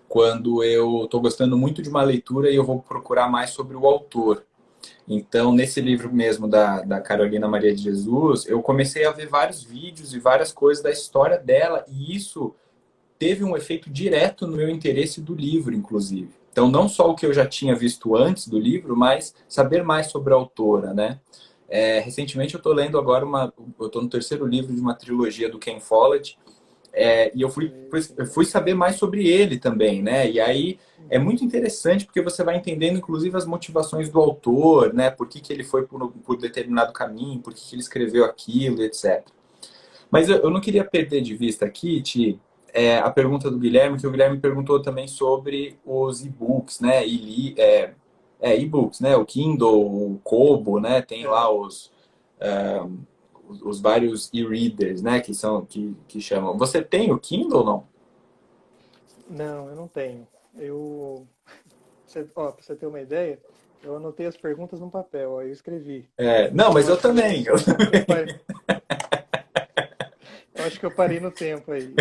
Speaker 1: Quando eu estou gostando muito de uma leitura e eu vou procurar mais sobre o autor. Então, nesse livro mesmo da Carolina Maria de Jesus, eu comecei a ver vários vídeos e várias coisas da história dela, e isso teve um efeito direto no meu interesse do livro, inclusive. Então, não só o que eu já tinha visto antes do livro, mas saber mais sobre a autora, né? Recentemente eu estou lendo agora eu estou no terceiro livro de uma trilogia do Ken Follett, e eu
Speaker 2: Sim.
Speaker 1: fui saber mais sobre ele também, né? E aí é
Speaker 2: Uhum.
Speaker 1: muito interessante porque você vai entendendo, inclusive, as motivações do autor, né? Por que, que ele foi por determinado caminho, por que, que ele escreveu aquilo, etc. Mas eu não queria perder de vista aqui, Ti, a pergunta do Guilherme, que o Guilherme perguntou também sobre os e-books, né? E-books, né? O Kindle, o Kobo, né? Tem lá
Speaker 2: É.
Speaker 1: os vários e-readers, né? Que chamam. Você tem o Kindle ou não?
Speaker 2: Não, eu não tenho. Ó, pra você ter uma ideia, eu anotei as perguntas no papel, ó, eu escrevi.
Speaker 1: Não, mas
Speaker 2: Eu
Speaker 1: eu
Speaker 2: acho que
Speaker 1: também.
Speaker 2: eu acho que eu parei no tempo aí.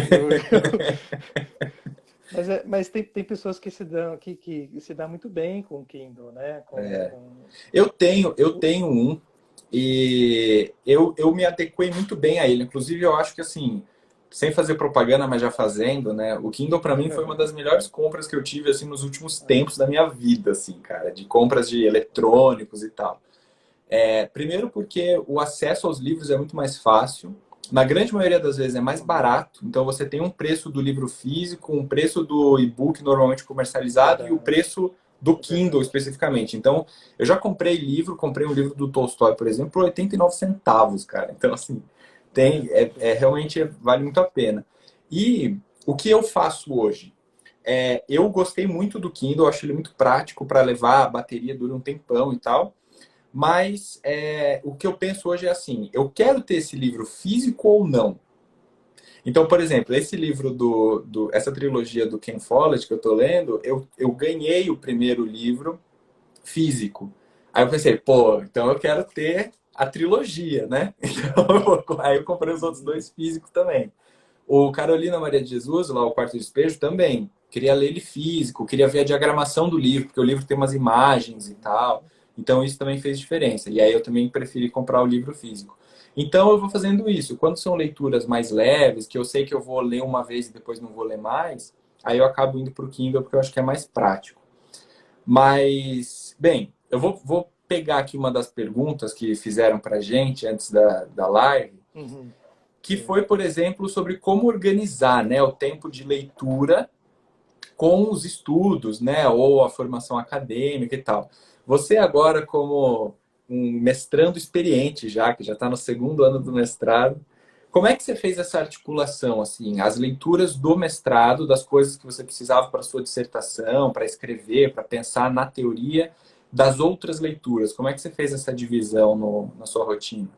Speaker 2: Mas tem pessoas que se dão, que se dão muito bem com o Kindle, né?
Speaker 1: Eu tenho um e eu me adequei muito bem a ele. Inclusive, eu acho que assim, sem fazer propaganda, mas já fazendo, né? O Kindle para mim foi uma das melhores compras que eu tive assim nos últimos tempos da minha vida, assim, cara, de compras de eletrônicos e tal. Primeiro porque o acesso aos livros é muito mais fácil. Na grande maioria das vezes é mais barato. Então você tem um preço do livro físico, um preço do e-book normalmente comercializado e o
Speaker 2: Verdade,
Speaker 1: preço do
Speaker 2: é
Speaker 1: Kindle
Speaker 2: verdade.
Speaker 1: especificamente. Então eu já comprei um livro do Tolstói, por exemplo, por 89 centavos, cara. Então assim, realmente vale muito a pena. E o que eu faço hoje? Eu gostei muito do Kindle, acho ele muito prático para levar, a bateria dura um tempão e tal. Mas o que eu penso hoje é assim: eu quero ter esse livro físico ou não? Então, por exemplo, esse livro essa trilogia do Ken Follett que eu estou lendo, eu ganhei o primeiro livro físico. Aí eu pensei, pô, então eu quero ter a trilogia, né? Então, aí eu comprei os outros
Speaker 2: Uhum.
Speaker 1: dois físicos também. O Carolina Maria de Jesus, lá o Quarto de Despejo, também. Queria ler ele físico, queria ver a diagramação do livro, porque o livro tem umas imagens e tal. Então isso também fez diferença. E aí eu também preferi comprar o livro físico. Então eu vou fazendo isso. Quando são leituras mais leves, que eu sei que eu vou ler uma vez e depois não vou ler mais, aí eu acabo indo para o Kindle porque eu acho que é mais prático. Mas, bem, vou pegar aqui uma das perguntas que fizeram para gente antes da live,
Speaker 2: Uhum.
Speaker 1: que
Speaker 2: Sim.
Speaker 1: foi, por exemplo, sobre como organizar, né, o tempo de leitura com os estudos, né, ou a formação acadêmica e tal. Você agora, como um mestrando experiente já, que já está no segundo ano do mestrado, como é que você fez essa articulação, assim, as leituras do mestrado, das coisas que você precisava para sua dissertação, para escrever, para pensar na teoria, das outras leituras? Como é que você fez essa divisão na sua rotina?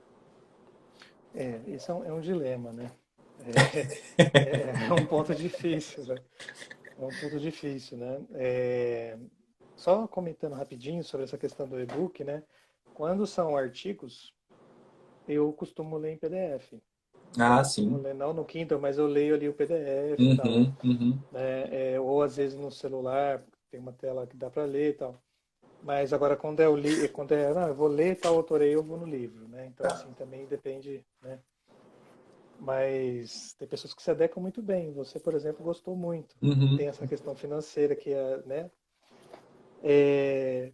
Speaker 2: Esse é um dilema, né? É um ponto difícil, né? É um ponto difícil, né? Só comentando rapidinho sobre essa questão do e-book, né? Quando são artigos, eu costumo ler em PDF. Eu
Speaker 1: Ah,
Speaker 2: costumo
Speaker 1: sim.
Speaker 2: ler não no Kindle, mas eu leio ali o PDF e tal,
Speaker 1: Uhum, uhum.
Speaker 2: né? Ou às vezes no celular, tem uma tela que dá para ler e tal. Mas agora quando é não, eu vou ler tal autor aí, eu vou no livro, né? Então
Speaker 1: Tá.
Speaker 2: assim também depende, né? Mas tem pessoas que se adequam muito bem. Você, por exemplo, gostou muito.
Speaker 1: Uhum,
Speaker 2: Tem essa questão financeira que é, né? É,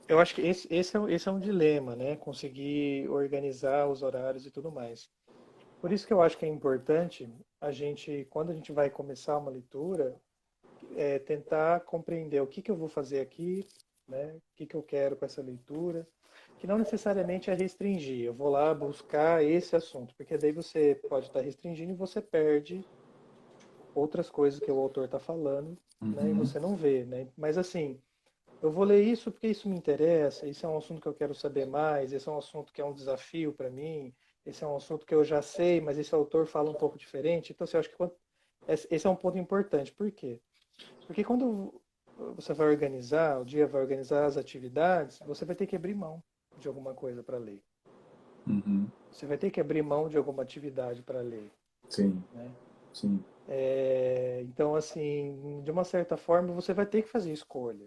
Speaker 2: eu acho que esse é um dilema, né? Conseguir organizar os horários e tudo mais. Por isso que eu acho que é importante a gente, quando a gente vai começar uma leitura, tentar compreender o que que eu vou fazer aqui, né? O que que eu quero com essa leitura, que não necessariamente é restringir. Eu vou lá buscar esse assunto, porque daí você pode estar restringindo e você perde outras coisas que o autor está falando, né? E
Speaker 1: uhum.
Speaker 2: você não vê, né? Mas assim, eu vou ler isso porque isso me interessa, isso é um assunto que eu quero saber mais, esse é um assunto que é um desafio para mim, esse é um assunto que eu já sei, mas esse autor fala um pouco diferente. Então, assim, eu acho que esse é um ponto importante. Por quê? Porque quando você vai organizar, o dia vai organizar as atividades, você vai ter que abrir mão de alguma coisa para ler.
Speaker 1: Uhum.
Speaker 2: Você vai ter que abrir mão de alguma atividade para ler,
Speaker 1: Sim,
Speaker 2: né?
Speaker 1: sim.
Speaker 2: Então, assim, de uma certa forma, você vai ter que fazer escolha,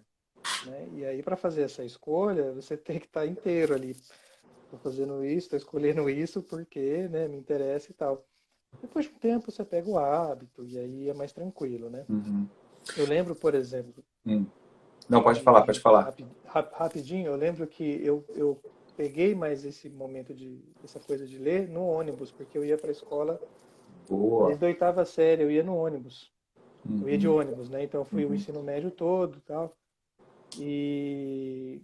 Speaker 2: né? E aí, para fazer essa escolha, você tem que estar inteiro ali. Estou fazendo isso, estou escolhendo isso porque, né, me interessa e tal. Depois de um tempo, você pega o hábito e aí é mais tranquilo, né?
Speaker 1: Uhum.
Speaker 2: Eu lembro, por exemplo,
Speaker 1: Hum. Não, pode falar, pode falar.
Speaker 2: rapidinho, eu lembro que eu peguei mais esse momento essa coisa de ler no ônibus, porque eu ia para a escola
Speaker 1: Boa.
Speaker 2: desde a oitava série, eu ia no ônibus. Eu ia de
Speaker 1: Uhum.
Speaker 2: ônibus, né? Então eu fui o
Speaker 1: Uhum.
Speaker 2: ensino médio todo, e tal. E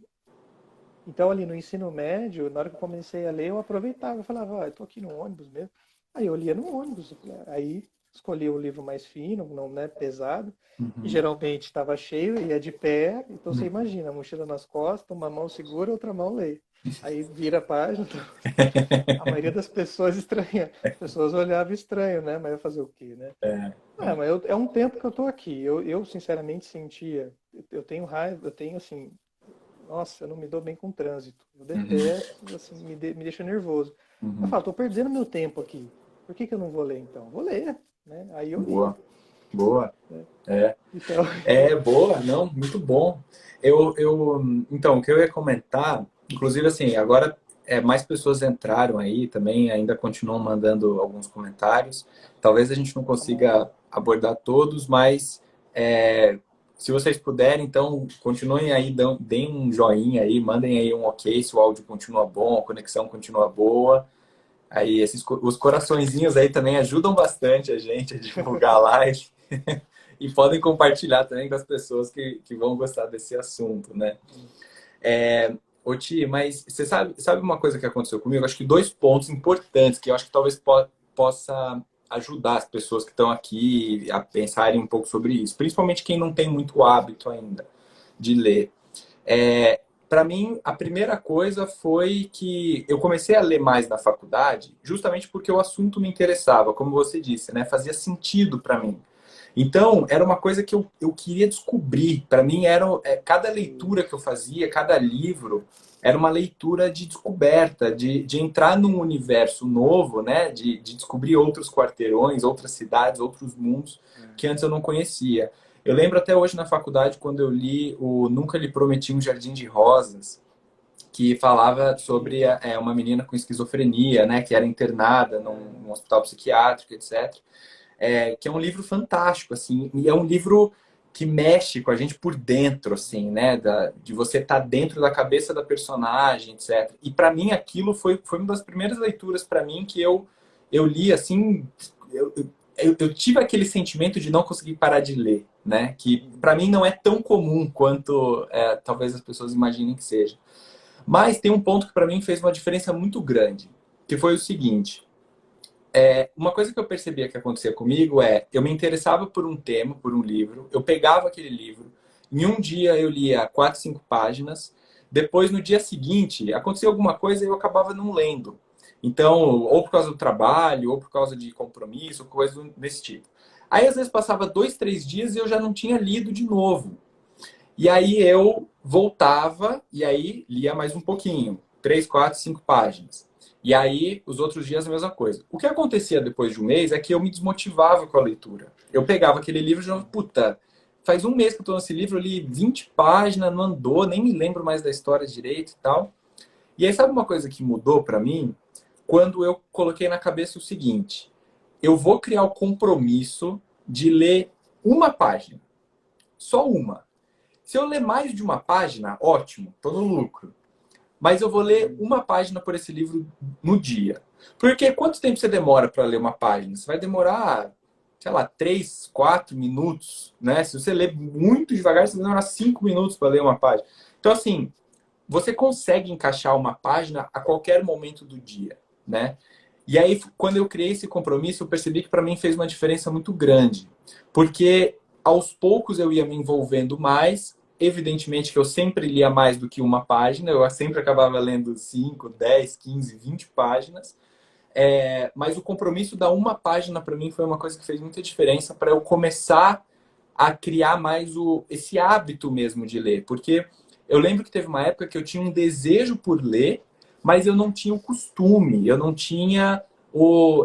Speaker 2: então ali no ensino médio, na hora que eu comecei a ler, eu aproveitava, eu falava, eu tô aqui no ônibus mesmo. Aí eu lia no ônibus, aí escolhi o livro mais fino, não, né, pesado, que
Speaker 1: Uhum.
Speaker 2: geralmente estava cheio, ia de pé, então você
Speaker 1: Uhum.
Speaker 2: imagina, a mochila nas costas, uma mão segura, outra mão lê. Aí vira a página, a maioria das pessoas estranha. As pessoas olhavam estranho, né? Mas ia fazer o quê, né?
Speaker 1: É,
Speaker 2: Ah, mas é um tempo que eu tô aqui. Eu sinceramente sentia, eu tenho raiva, eu tenho assim, nossa, eu não me dou bem com trânsito. Eu
Speaker 1: uhum,
Speaker 2: detesto, assim, me deixa nervoso. Eu
Speaker 1: uhum.
Speaker 2: falo, tô perdendo meu tempo aqui. Por que que eu não vou ler então? Vou ler, né? Aí eu lia,
Speaker 1: Boa, boa.
Speaker 2: né?
Speaker 1: É,
Speaker 2: Então,
Speaker 1: boa, não, muito bom. Então, o que eu ia comentar, inclusive assim, agora mais pessoas entraram aí também, ainda continuam mandando alguns comentários. Talvez a gente não
Speaker 2: tá bom.
Speaker 1: consiga abordar todos, mas é, se vocês puderem, então continuem aí, deem um joinha aí, mandem aí um ok se o áudio continua bom, a conexão continua boa. Aí os coraçõezinhos aí também ajudam bastante a gente a divulgar a live. E podem compartilhar também com as pessoas que vão gostar desse assunto, né? Ô, Ti, mas você sabe uma coisa que aconteceu comigo? Acho que dois pontos importantes que eu acho que talvez possa ajudar as pessoas que estão aqui a pensarem um pouco sobre isso, principalmente quem não tem muito hábito ainda de ler. Para mim, a primeira coisa foi que eu comecei a ler mais na faculdade, justamente porque o assunto me interessava, como você disse, né? Fazia sentido para mim. Então, era uma coisa que eu queria descobrir. Para mim, cada leitura que eu fazia, cada livro, era uma leitura de descoberta, de entrar num universo novo, né? De descobrir outros quarteirões, outras cidades, outros mundos que antes eu não conhecia. Eu lembro até hoje na faculdade, quando eu li o Nunca Lhe Prometi um Jardim de Rosas, que falava sobre
Speaker 2: Sim.
Speaker 1: uma menina com esquizofrenia, né? Que era internada num hospital psiquiátrico, etc. Que é um livro fantástico, assim, e é um livro que mexe com a gente por dentro, assim, né, de você estar dentro da cabeça da personagem, etc. E para mim aquilo foi uma das primeiras leituras para mim que eu li, assim, eu tive aquele sentimento de não conseguir parar de ler, né, que para mim não é tão comum quanto talvez as pessoas imaginem que seja. Mas tem um ponto que para mim fez uma diferença muito grande, que foi o seguinte: uma coisa que eu percebia que acontecia comigo eu me interessava por um tema, por um livro, eu pegava aquele livro, em um dia eu lia 4, 5 páginas, depois no dia seguinte acontecia alguma coisa e eu acabava não lendo. Então, ou por causa do trabalho, ou por causa de compromisso, ou coisa desse tipo. Aí às vezes passava 2, 3 dias e eu já não tinha lido de novo. E aí eu voltava e aí lia mais um pouquinho, 3, 4, 5 páginas. E aí os outros dias a mesma coisa. O que acontecia depois de um mês é que eu me desmotivava com a leitura. Eu pegava aquele livro e já, puta, faz um mês que eu estou nesse livro, eu li 20 páginas, não andou, nem me lembro mais da história direito e tal. E aí sabe uma coisa que mudou para mim? Quando eu coloquei na cabeça o seguinte: eu vou criar o compromisso de ler uma página, só uma. Se eu ler mais de uma página, ótimo, estou no lucro. Mas eu vou ler uma página por esse livro no dia. Porque quanto tempo você demora para ler uma página? Você vai demorar, sei lá, 3, 4 minutos, né? Se você ler muito devagar, você vai demorar 5 minutos para ler uma página. Então, assim, você consegue encaixar uma página a qualquer momento do dia, né? E aí, quando eu criei esse compromisso, eu percebi que para mim fez uma diferença muito grande. Porque aos poucos eu ia me envolvendo mais. Evidentemente que eu sempre lia mais do que uma página, eu sempre acabava lendo 5, 10, 15, 20 páginas. Mas o compromisso da uma página para mim foi uma coisa que fez muita diferença para eu começar a criar mais esse hábito mesmo de ler. Porque eu lembro que teve uma época que eu tinha um desejo por ler, mas eu não tinha o costume, eu não tinha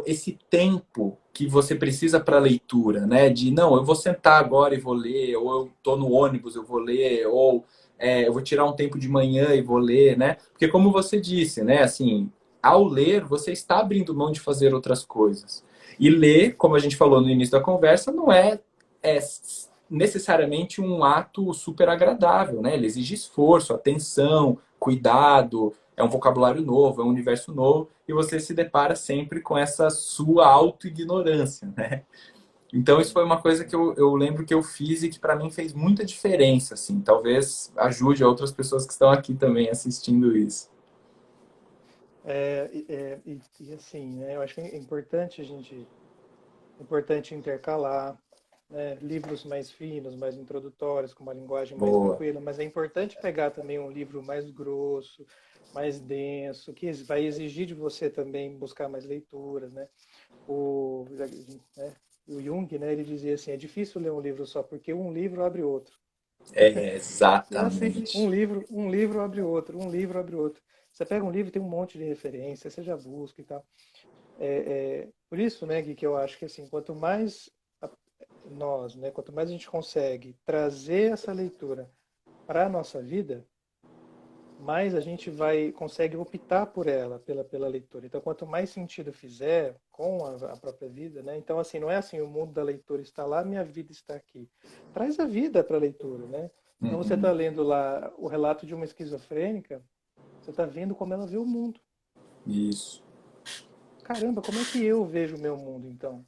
Speaker 1: esse tempo que você precisa para leitura, né? De não, eu vou sentar agora e vou ler, ou eu tô no ônibus, eu vou ler, ou eu vou tirar um tempo de manhã e vou ler, né? Porque como você disse, né? Assim, ao ler, você está abrindo mão de fazer outras coisas. E ler, como a gente falou no início da conversa, não é necessariamente um ato super agradável, né? Ele exige esforço, atenção, cuidado, é um vocabulário novo, é um universo novo, e você se depara sempre com essa sua auto-ignorância, né? Então isso foi uma coisa que eu lembro que eu fiz e que para mim fez muita diferença, assim. Talvez ajude outras pessoas que estão aqui também assistindo isso.
Speaker 2: Assim, né, eu acho que é importante importante intercalar, né, livros mais finos, mais introdutórios, com uma linguagem mais
Speaker 1: Boa.
Speaker 2: tranquila, mas é importante pegar também um livro mais grosso, mais denso, que vai exigir de você também buscar mais leituras, né? O, né, o Jung, né, ele dizia assim, é difícil ler um livro só, porque um livro abre outro.
Speaker 1: É,
Speaker 2: É assim,
Speaker 1: exatamente.
Speaker 2: um livro abre outro, um livro abre outro. Você pega um livro, tem um monte de referência, você já busca e tal. Por isso, né, Gui, que eu acho que assim, quanto mais nós, né, quanto mais a gente consegue trazer essa leitura para a nossa vida, mais a gente consegue optar por ela, pela leitura. Então, quanto mais sentido fizer com a própria vida, né? Então, assim, não é assim, o mundo da leitura está lá, minha vida está aqui. Traz a vida para a leitura, né? Então, você está
Speaker 1: Uhum.
Speaker 2: lendo lá o relato de uma esquizofrênica, você está vendo como ela vê o mundo.
Speaker 1: Isso.
Speaker 2: Caramba, como é que eu vejo o meu mundo, então?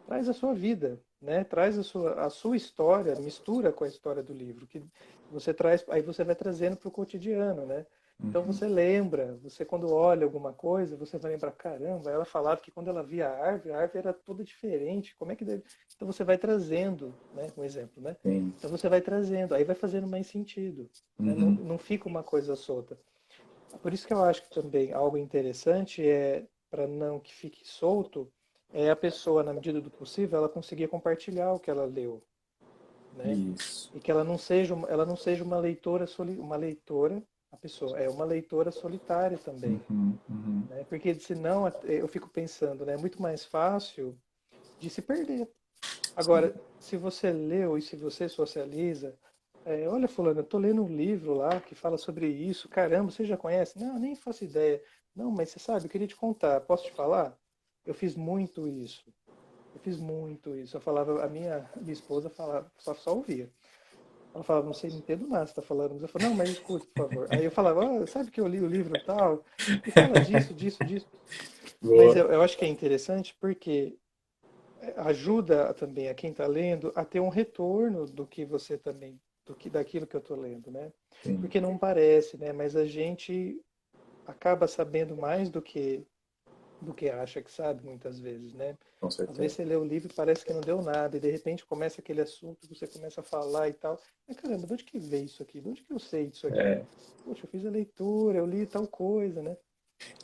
Speaker 2: Traz a sua vida, né? Traz a sua história, mistura com a história do livro, que você traz, aí você vai trazendo para o cotidiano, né? Então
Speaker 1: Uhum.
Speaker 2: você lembra, você quando olha alguma coisa, você vai lembrar, caramba, ela falava que quando ela via a árvore era toda diferente, como é que deve... Então você vai trazendo, né? Um exemplo, né?
Speaker 1: Sim.
Speaker 2: Então você vai trazendo, aí vai fazendo mais sentido, né? Não,
Speaker 1: Uhum.
Speaker 2: não fica uma coisa solta. Por isso que eu acho que também algo interessante é, para não que fique solto, é a pessoa, na medida do possível, ela conseguir compartilhar o que ela leu, né?
Speaker 1: Isso.
Speaker 2: E que ela não seja uma leitora, uma leitora, a pessoa é uma leitora solitária também,
Speaker 1: Uhum. Uhum.
Speaker 2: né? Porque senão eu fico pensando, né? É muito mais fácil de se perder.
Speaker 1: Sim.
Speaker 2: Agora, se você leu e se você socializa, olha, fulano, eu tô lendo um livro lá que fala sobre isso. Caramba, você já conhece? Não, nem faço ideia. Não, mas você sabe, eu queria te contar. Posso te falar? Eu fiz muito isso. Eu fiz muito isso. Eu falava, a minha esposa falava, só ouvia. Ela falava, não sei, não entendo nada que você está falando. Mas eu falava, não, mas escuta, por favor. Aí eu falava, sabe que eu li o livro tal? E fala disso, disso, disso. Mas
Speaker 1: Boa.
Speaker 2: eu acho que é interessante porque ajuda também a quem está lendo a ter um retorno do que você também, daquilo que eu estou lendo, né?
Speaker 1: Sim,
Speaker 2: Porque não parece, né? Mas a gente acaba sabendo mais do que acha que sabe muitas vezes, né?
Speaker 1: com
Speaker 2: Às vezes
Speaker 1: certeza.
Speaker 2: você lê o livro e parece que não deu nada, e de repente começa aquele assunto, você começa a falar e tal. Mas caramba, de onde que veio isso aqui? De onde que eu sei disso aqui?
Speaker 1: É,
Speaker 2: Poxa, eu fiz a leitura, eu li tal coisa, né?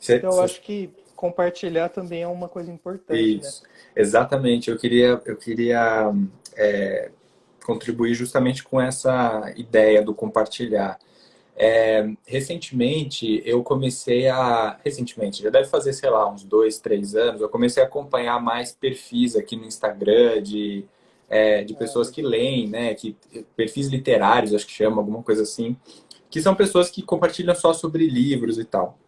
Speaker 1: cê-
Speaker 2: Então eu
Speaker 1: cê-
Speaker 2: acho que compartilhar também é uma coisa importante, né?
Speaker 1: isso, exatamente. Eu queria é, contribuir justamente com essa ideia do compartilhar. Recentemente, eu comecei a. Recentemente, já deve fazer, sei lá, uns 2, 3 anos, eu comecei a acompanhar mais perfis aqui no Instagram de
Speaker 2: Ah,
Speaker 1: pessoas que
Speaker 2: legal.
Speaker 1: leem, né? Perfis literários, acho que chama, alguma coisa assim, que são pessoas que compartilham só sobre livros e tal.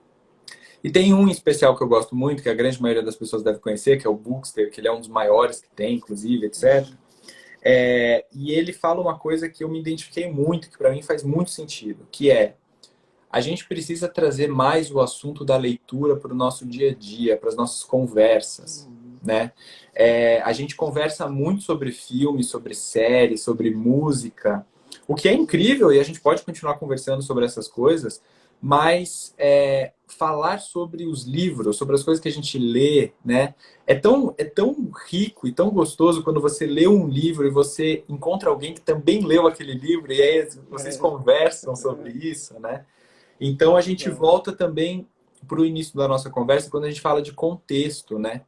Speaker 1: E tem um em especial que eu gosto muito, que a grande maioria das pessoas deve conhecer, que é o Bookster, que ele é um dos maiores que tem, inclusive, etc.
Speaker 2: Uhum.
Speaker 1: E ele fala uma coisa que eu me identifiquei muito, que para mim faz muito sentido, que é a gente precisa trazer mais o assunto da leitura para o nosso dia a dia, para as nossas conversas,
Speaker 2: Uhum.
Speaker 1: né? A gente conversa muito sobre filmes, sobre séries, sobre música, o que é incrível e a gente pode continuar conversando sobre essas coisas, mas falar sobre os livros, sobre as coisas que a gente lê, né? É tão rico e tão gostoso quando você lê um livro e você encontra alguém que também leu aquele livro e aí vocês
Speaker 2: É,
Speaker 1: conversam sobre isso, né? Então a gente
Speaker 2: exato.
Speaker 1: volta também para o início da nossa conversa quando a gente fala de contexto, né?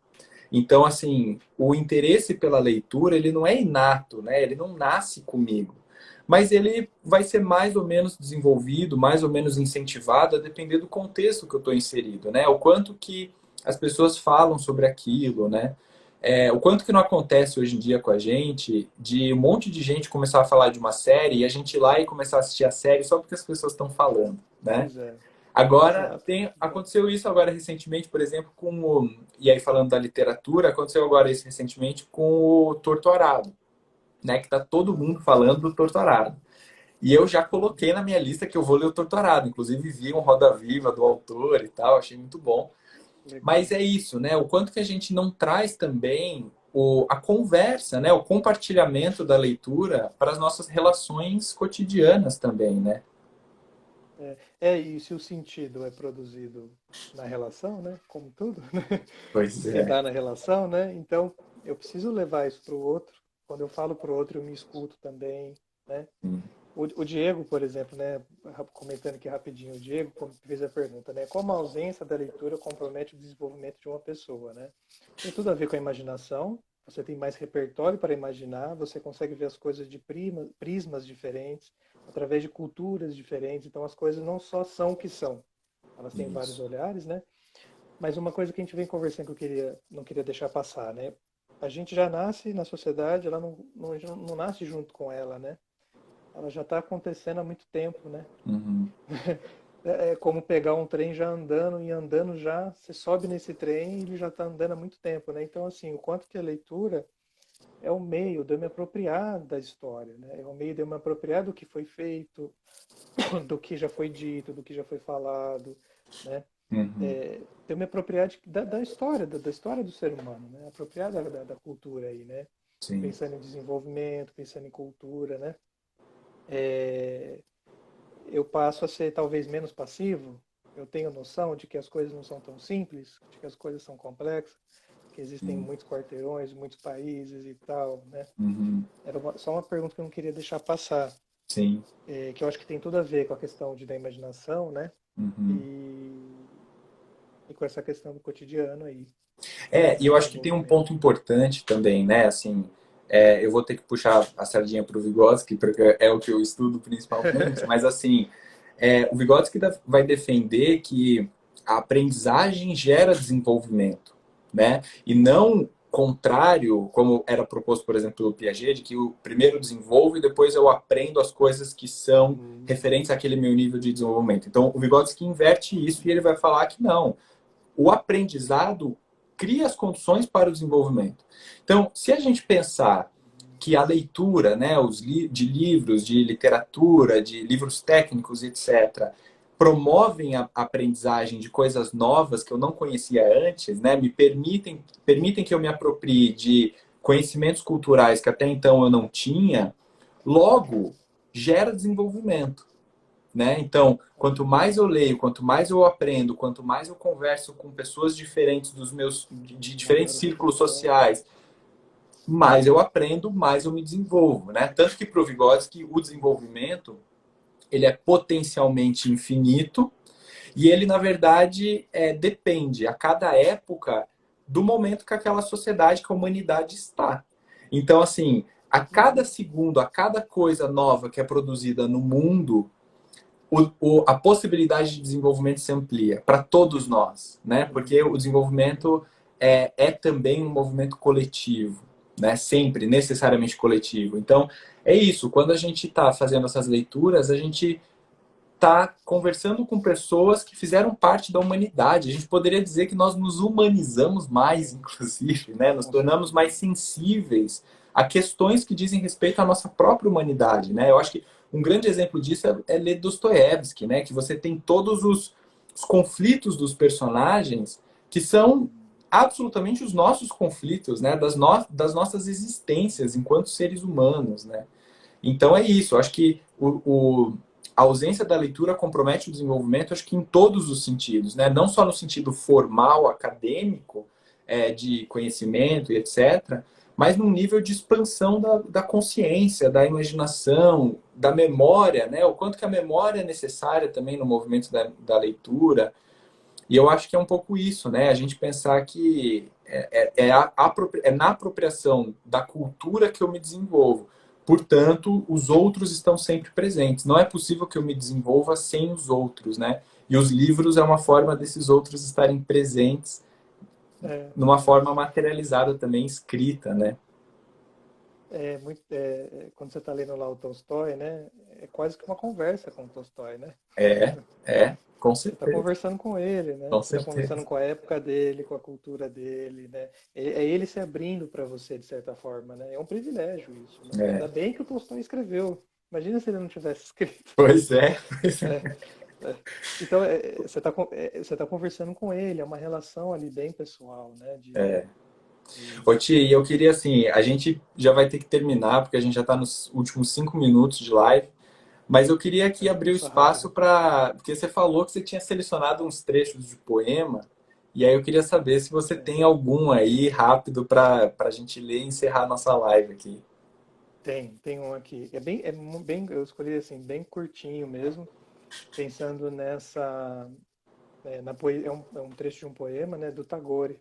Speaker 1: Então, assim, o interesse pela leitura, ele não é inato, né? Ele não nasce comigo. Mas ele vai ser mais ou menos desenvolvido, mais ou menos incentivado a depender do contexto que eu estou inserido, né? O quanto que as pessoas falam sobre aquilo, né? O quanto que não acontece hoje em dia com a gente de um monte de gente começar a falar de uma série e a gente ir lá e começar a assistir a série só porque as pessoas estão falando, né?
Speaker 2: Pois é,
Speaker 1: Agora,
Speaker 2: exato, exato.
Speaker 1: aconteceu isso agora recentemente, por exemplo, e aí falando da literatura, aconteceu agora isso recentemente com o Torturado, né? Que tá todo mundo falando do Torturado. E eu já coloquei na minha lista que eu vou ler o Torturado, inclusive vi um Roda Viva do autor e tal, achei muito bom. Mas
Speaker 2: Legal.
Speaker 1: é isso, né? O quanto que a gente não traz também a conversa, né? O compartilhamento da leitura para as nossas relações cotidianas também, né?
Speaker 2: E se o sentido é produzido na relação, né? Como tudo, né?
Speaker 1: Pois
Speaker 2: Se
Speaker 1: é.
Speaker 2: dá na relação, né? Então, eu preciso levar isso para o outro. Quando eu falo para o outro, eu me escuto também, né? O Diego, por exemplo, né, comentando aqui rapidinho, o Diego fez a pergunta, né, como a ausência da leitura compromete o desenvolvimento de uma pessoa, né? Tem tudo a ver com a imaginação, você tem mais repertório para imaginar, você consegue ver as coisas de prismas diferentes, através de culturas diferentes, então as coisas não só são o que são, elas têm vários
Speaker 1: Isso.
Speaker 2: olhares, né? Mas uma coisa que a gente vem conversando que não queria deixar passar, né? A gente já nasce na sociedade, ela não nasce junto com ela, né? Ela já está acontecendo há muito tempo, né?
Speaker 1: Uhum.
Speaker 2: É como pegar um trem já andando e andando já, você sobe nesse trem e ele já está andando há muito tempo, né? Então, assim, o quanto que a leitura é o meio de eu me apropriar da história, né? É o meio de eu me apropriar do que foi feito, do que já foi dito, do que já foi falado, né?
Speaker 1: Uhum.
Speaker 2: De eu me apropriar da história, da história do ser humano, né? Apropriar da cultura aí, né?
Speaker 1: Sim.
Speaker 2: Pensando em desenvolvimento, pensando em cultura, né? Eu passo a ser talvez menos passivo. Eu tenho noção de que as coisas não são tão simples, de que as coisas são complexas, que existem
Speaker 1: Sim.
Speaker 2: muitos quarteirões, muitos países e tal, né?
Speaker 1: Uhum.
Speaker 2: Era só uma pergunta que eu não queria deixar passar,
Speaker 1: Sim.
Speaker 2: que eu acho que tem tudo a ver com a questão da imaginação, né?
Speaker 1: Uhum.
Speaker 2: E, e com essa questão do cotidiano aí,
Speaker 1: E
Speaker 2: do
Speaker 1: eu acho que tem um
Speaker 2: desenvolvimento.
Speaker 1: ponto importante também, né? Assim, eu vou ter que puxar a sardinha para o Vygotsky, porque é o que eu estudo principalmente, mas assim, o Vygotsky vai defender que a aprendizagem gera desenvolvimento, né? E não contrário, como era proposto, por exemplo, pelo Piaget, de que eu primeiro desenvolvo e depois eu aprendo as coisas que são
Speaker 2: Uhum.
Speaker 1: referentes àquele meu nível de desenvolvimento. Então, o Vygotsky inverte isso e ele vai falar que não, o aprendizado cria as condições para o desenvolvimento. Então, se a gente pensar que a leitura, né, de livros, de literatura, de livros técnicos, etc., promovem a aprendizagem de coisas novas que eu não conhecia antes, né, permitem que eu me aproprie de conhecimentos culturais que até então eu não tinha, logo gera desenvolvimento, né? Então, quanto mais eu leio, quanto mais eu aprendo, quanto mais eu converso com pessoas diferentes de diferentes
Speaker 2: Maior o
Speaker 1: círculos
Speaker 2: repertório.
Speaker 1: sociais, mais eu aprendo, mais eu me desenvolvo, né? Tanto que para o Vygotsky o desenvolvimento ele é potencialmente infinito e ele na verdade depende a cada época do momento que aquela sociedade, que a humanidade está. Então, assim, a cada
Speaker 2: Uhum.
Speaker 1: segundo, a cada coisa nova que é produzida no mundo, a possibilidade de desenvolvimento se amplia para todos nós, né? Porque o
Speaker 2: Uhum.
Speaker 1: desenvolvimento é também um movimento coletivo, né? Sempre, necessariamente coletivo. Então, é isso. Quando a gente está fazendo essas leituras, a gente está conversando com pessoas que fizeram parte da humanidade. A gente poderia dizer que nós nos humanizamos mais, inclusive, né? Nos
Speaker 2: Com
Speaker 1: tornamos mais
Speaker 2: certeza.
Speaker 1: sensíveis a questões que dizem respeito à nossa própria humanidade, né? Eu acho que um grande exemplo disso é ler Dostoiévski, né? Que você tem todos os conflitos dos personagens que são absolutamente os nossos conflitos, né? Das nossas existências enquanto seres humanos, né? Então é isso. Eu acho que a ausência da leitura compromete o desenvolvimento, acho que em todos os sentidos, né? Não só no sentido formal, acadêmico, de conhecimento e etc., mas num nível de expansão da consciência, da imaginação, da memória, né? O quanto que a memória é necessária também no movimento da leitura. E eu acho que é um pouco isso, né? A gente pensar que é na apropriação da cultura que eu me desenvolvo. Portanto, os outros estão sempre presentes. Não é possível que eu me desenvolva sem os outros, né? E os livros é uma forma desses outros estarem presentes
Speaker 2: É,
Speaker 1: numa
Speaker 2: é,
Speaker 1: forma materializada também, escrita, né?
Speaker 2: quando você está lendo lá o Tolstói, né? É quase que uma conversa com o Tolstói, né?
Speaker 1: Com
Speaker 2: Você está
Speaker 1: certeza,
Speaker 2: conversando com ele, né?
Speaker 1: com
Speaker 2: Você está conversando
Speaker 1: certeza.
Speaker 2: com a época dele, com a cultura dele, né? É ele se abrindo para você, de certa forma, né? É um privilégio isso, né? Ainda
Speaker 1: É.
Speaker 2: bem que o Tolstói escreveu. Imagina se ele não tivesse escrito.
Speaker 1: Pois é, pois é.
Speaker 2: É, é. Então, você tá conversando com ele, é uma relação ali bem pessoal, né?
Speaker 1: Ô,
Speaker 2: De...
Speaker 1: Ti, eu queria assim, a gente já vai ter que terminar, porque a gente já está nos últimos 5 minutos de live, mas eu queria aqui abrir o
Speaker 2: Passa
Speaker 1: espaço
Speaker 2: rápido.
Speaker 1: para. Porque você falou que você tinha selecionado uns trechos de poema, e aí eu queria saber se você
Speaker 2: É.
Speaker 1: tem algum aí rápido para a gente ler e encerrar a nossa live aqui.
Speaker 2: Tem um aqui. É bem, eu escolhi assim, bem curtinho mesmo, pensando nessa, é um trecho de um poema, né, do Tagore.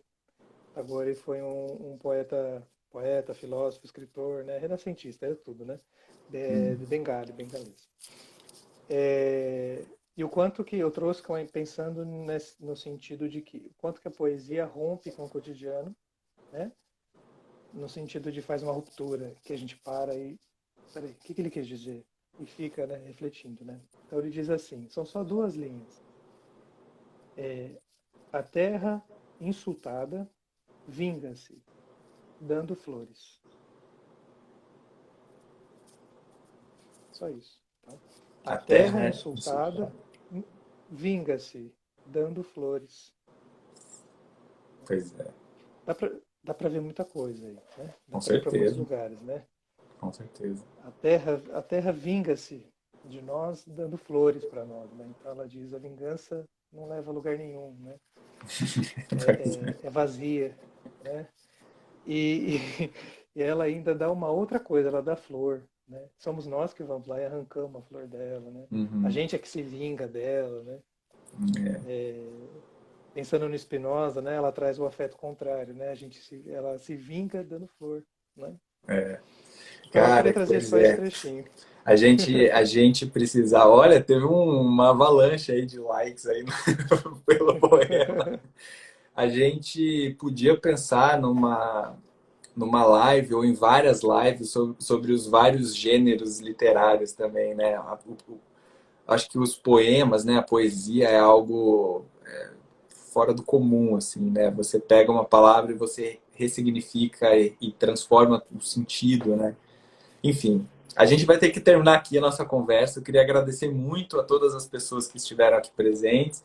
Speaker 2: Tagore foi um poeta, filósofo, escritor, né, renascentista, é tudo, né, de bengalês. É, e o quanto que eu trouxe pensando no sentido de que o quanto que a poesia rompe com o cotidiano, né, no sentido de faz uma ruptura, que a gente para e, peraí, o que ele quis dizer? E fica, né, refletindo, né? Então ele diz assim, são só duas linhas. A terra insultada vinga-se, dando flores. Só isso. Tá? A
Speaker 1: A
Speaker 2: terra
Speaker 1: terra é insultada.
Speaker 2: insultada vinga-se, dando flores.
Speaker 1: Pois é,
Speaker 2: Dá para ver muita coisa aí, né? Dá
Speaker 1: com
Speaker 2: para ir para muitos
Speaker 1: certeza,
Speaker 2: lugares, né?
Speaker 1: com certeza.
Speaker 2: A terra vinga-se de nós, dando flores para nós, né? Então ela diz, a vingança não leva a lugar nenhum, né?
Speaker 1: Pois é.
Speaker 2: É vazia, né? E, e ela ainda dá uma outra coisa, ela dá flor, né? Somos nós que vamos lá e arrancamos a flor dela, né? A
Speaker 1: Uhum.
Speaker 2: gente é que se vinga dela, né?
Speaker 1: É.
Speaker 2: Pensando no Spinoza, né? Ela traz o afeto contrário, né? Ela se vinga dando flor, né? Então eu queria
Speaker 1: Cara,
Speaker 2: trazer
Speaker 1: pois
Speaker 2: só esse
Speaker 1: é.
Speaker 2: trechinho.
Speaker 1: A gente precisa. Olha, teve uma avalanche aí de likes aí pelo poema. A gente podia pensar numa live ou em várias lives sobre os vários gêneros literários também, né? Acho que os poemas, né? A poesia é algo fora do comum, assim, né? Você pega uma palavra e você ressignifica e transforma o sentido, né? Enfim, a gente vai ter que terminar aqui a nossa conversa. Eu queria agradecer muito a todas as pessoas que estiveram aqui presentes.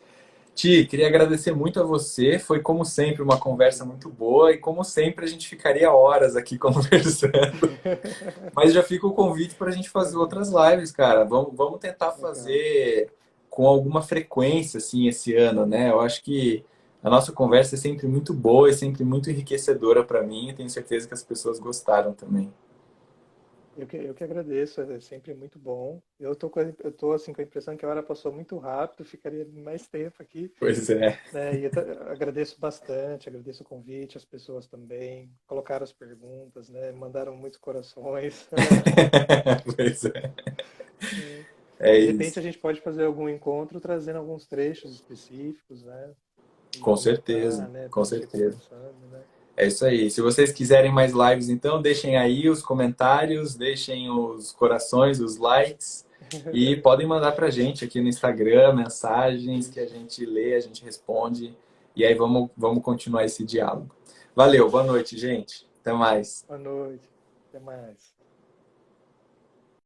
Speaker 1: Ti, queria agradecer muito a você. Foi, como sempre, uma conversa muito boa e, como sempre, a gente ficaria horas aqui conversando. Mas já fica o convite para a gente fazer
Speaker 2: Legal,
Speaker 1: outras lives, cara. Vamos tentar
Speaker 2: legal.
Speaker 1: fazer com alguma frequência, assim, esse ano, né? Eu acho que a nossa conversa é sempre muito boa e sempre muito enriquecedora para mim. E tenho certeza que as pessoas gostaram também.
Speaker 2: Eu que agradeço, é sempre muito bom. Eu tô assim com a impressão que a hora passou muito rápido, ficaria mais tempo aqui,
Speaker 1: Pois é.
Speaker 2: né? E eu agradeço bastante, agradeço o convite, as pessoas também colocaram as perguntas, né? Mandaram muitos corações.
Speaker 1: Pois é.
Speaker 2: É.
Speaker 1: É
Speaker 2: De repente
Speaker 1: isso.
Speaker 2: a gente pode fazer algum encontro trazendo alguns trechos específicos, né? E
Speaker 1: Com certeza,
Speaker 2: comentar, né?
Speaker 1: com
Speaker 2: Para a gente ir
Speaker 1: certeza.
Speaker 2: conversando, né?
Speaker 1: É isso aí. Se vocês quiserem mais lives, então, deixem aí os comentários, deixem os corações, os likes e podem mandar pra gente aqui no Instagram mensagens que a
Speaker 2: Isso.
Speaker 1: gente lê, a gente responde e aí vamos continuar esse diálogo. Valeu, boa noite, gente. Até mais.
Speaker 2: Boa noite. Até mais.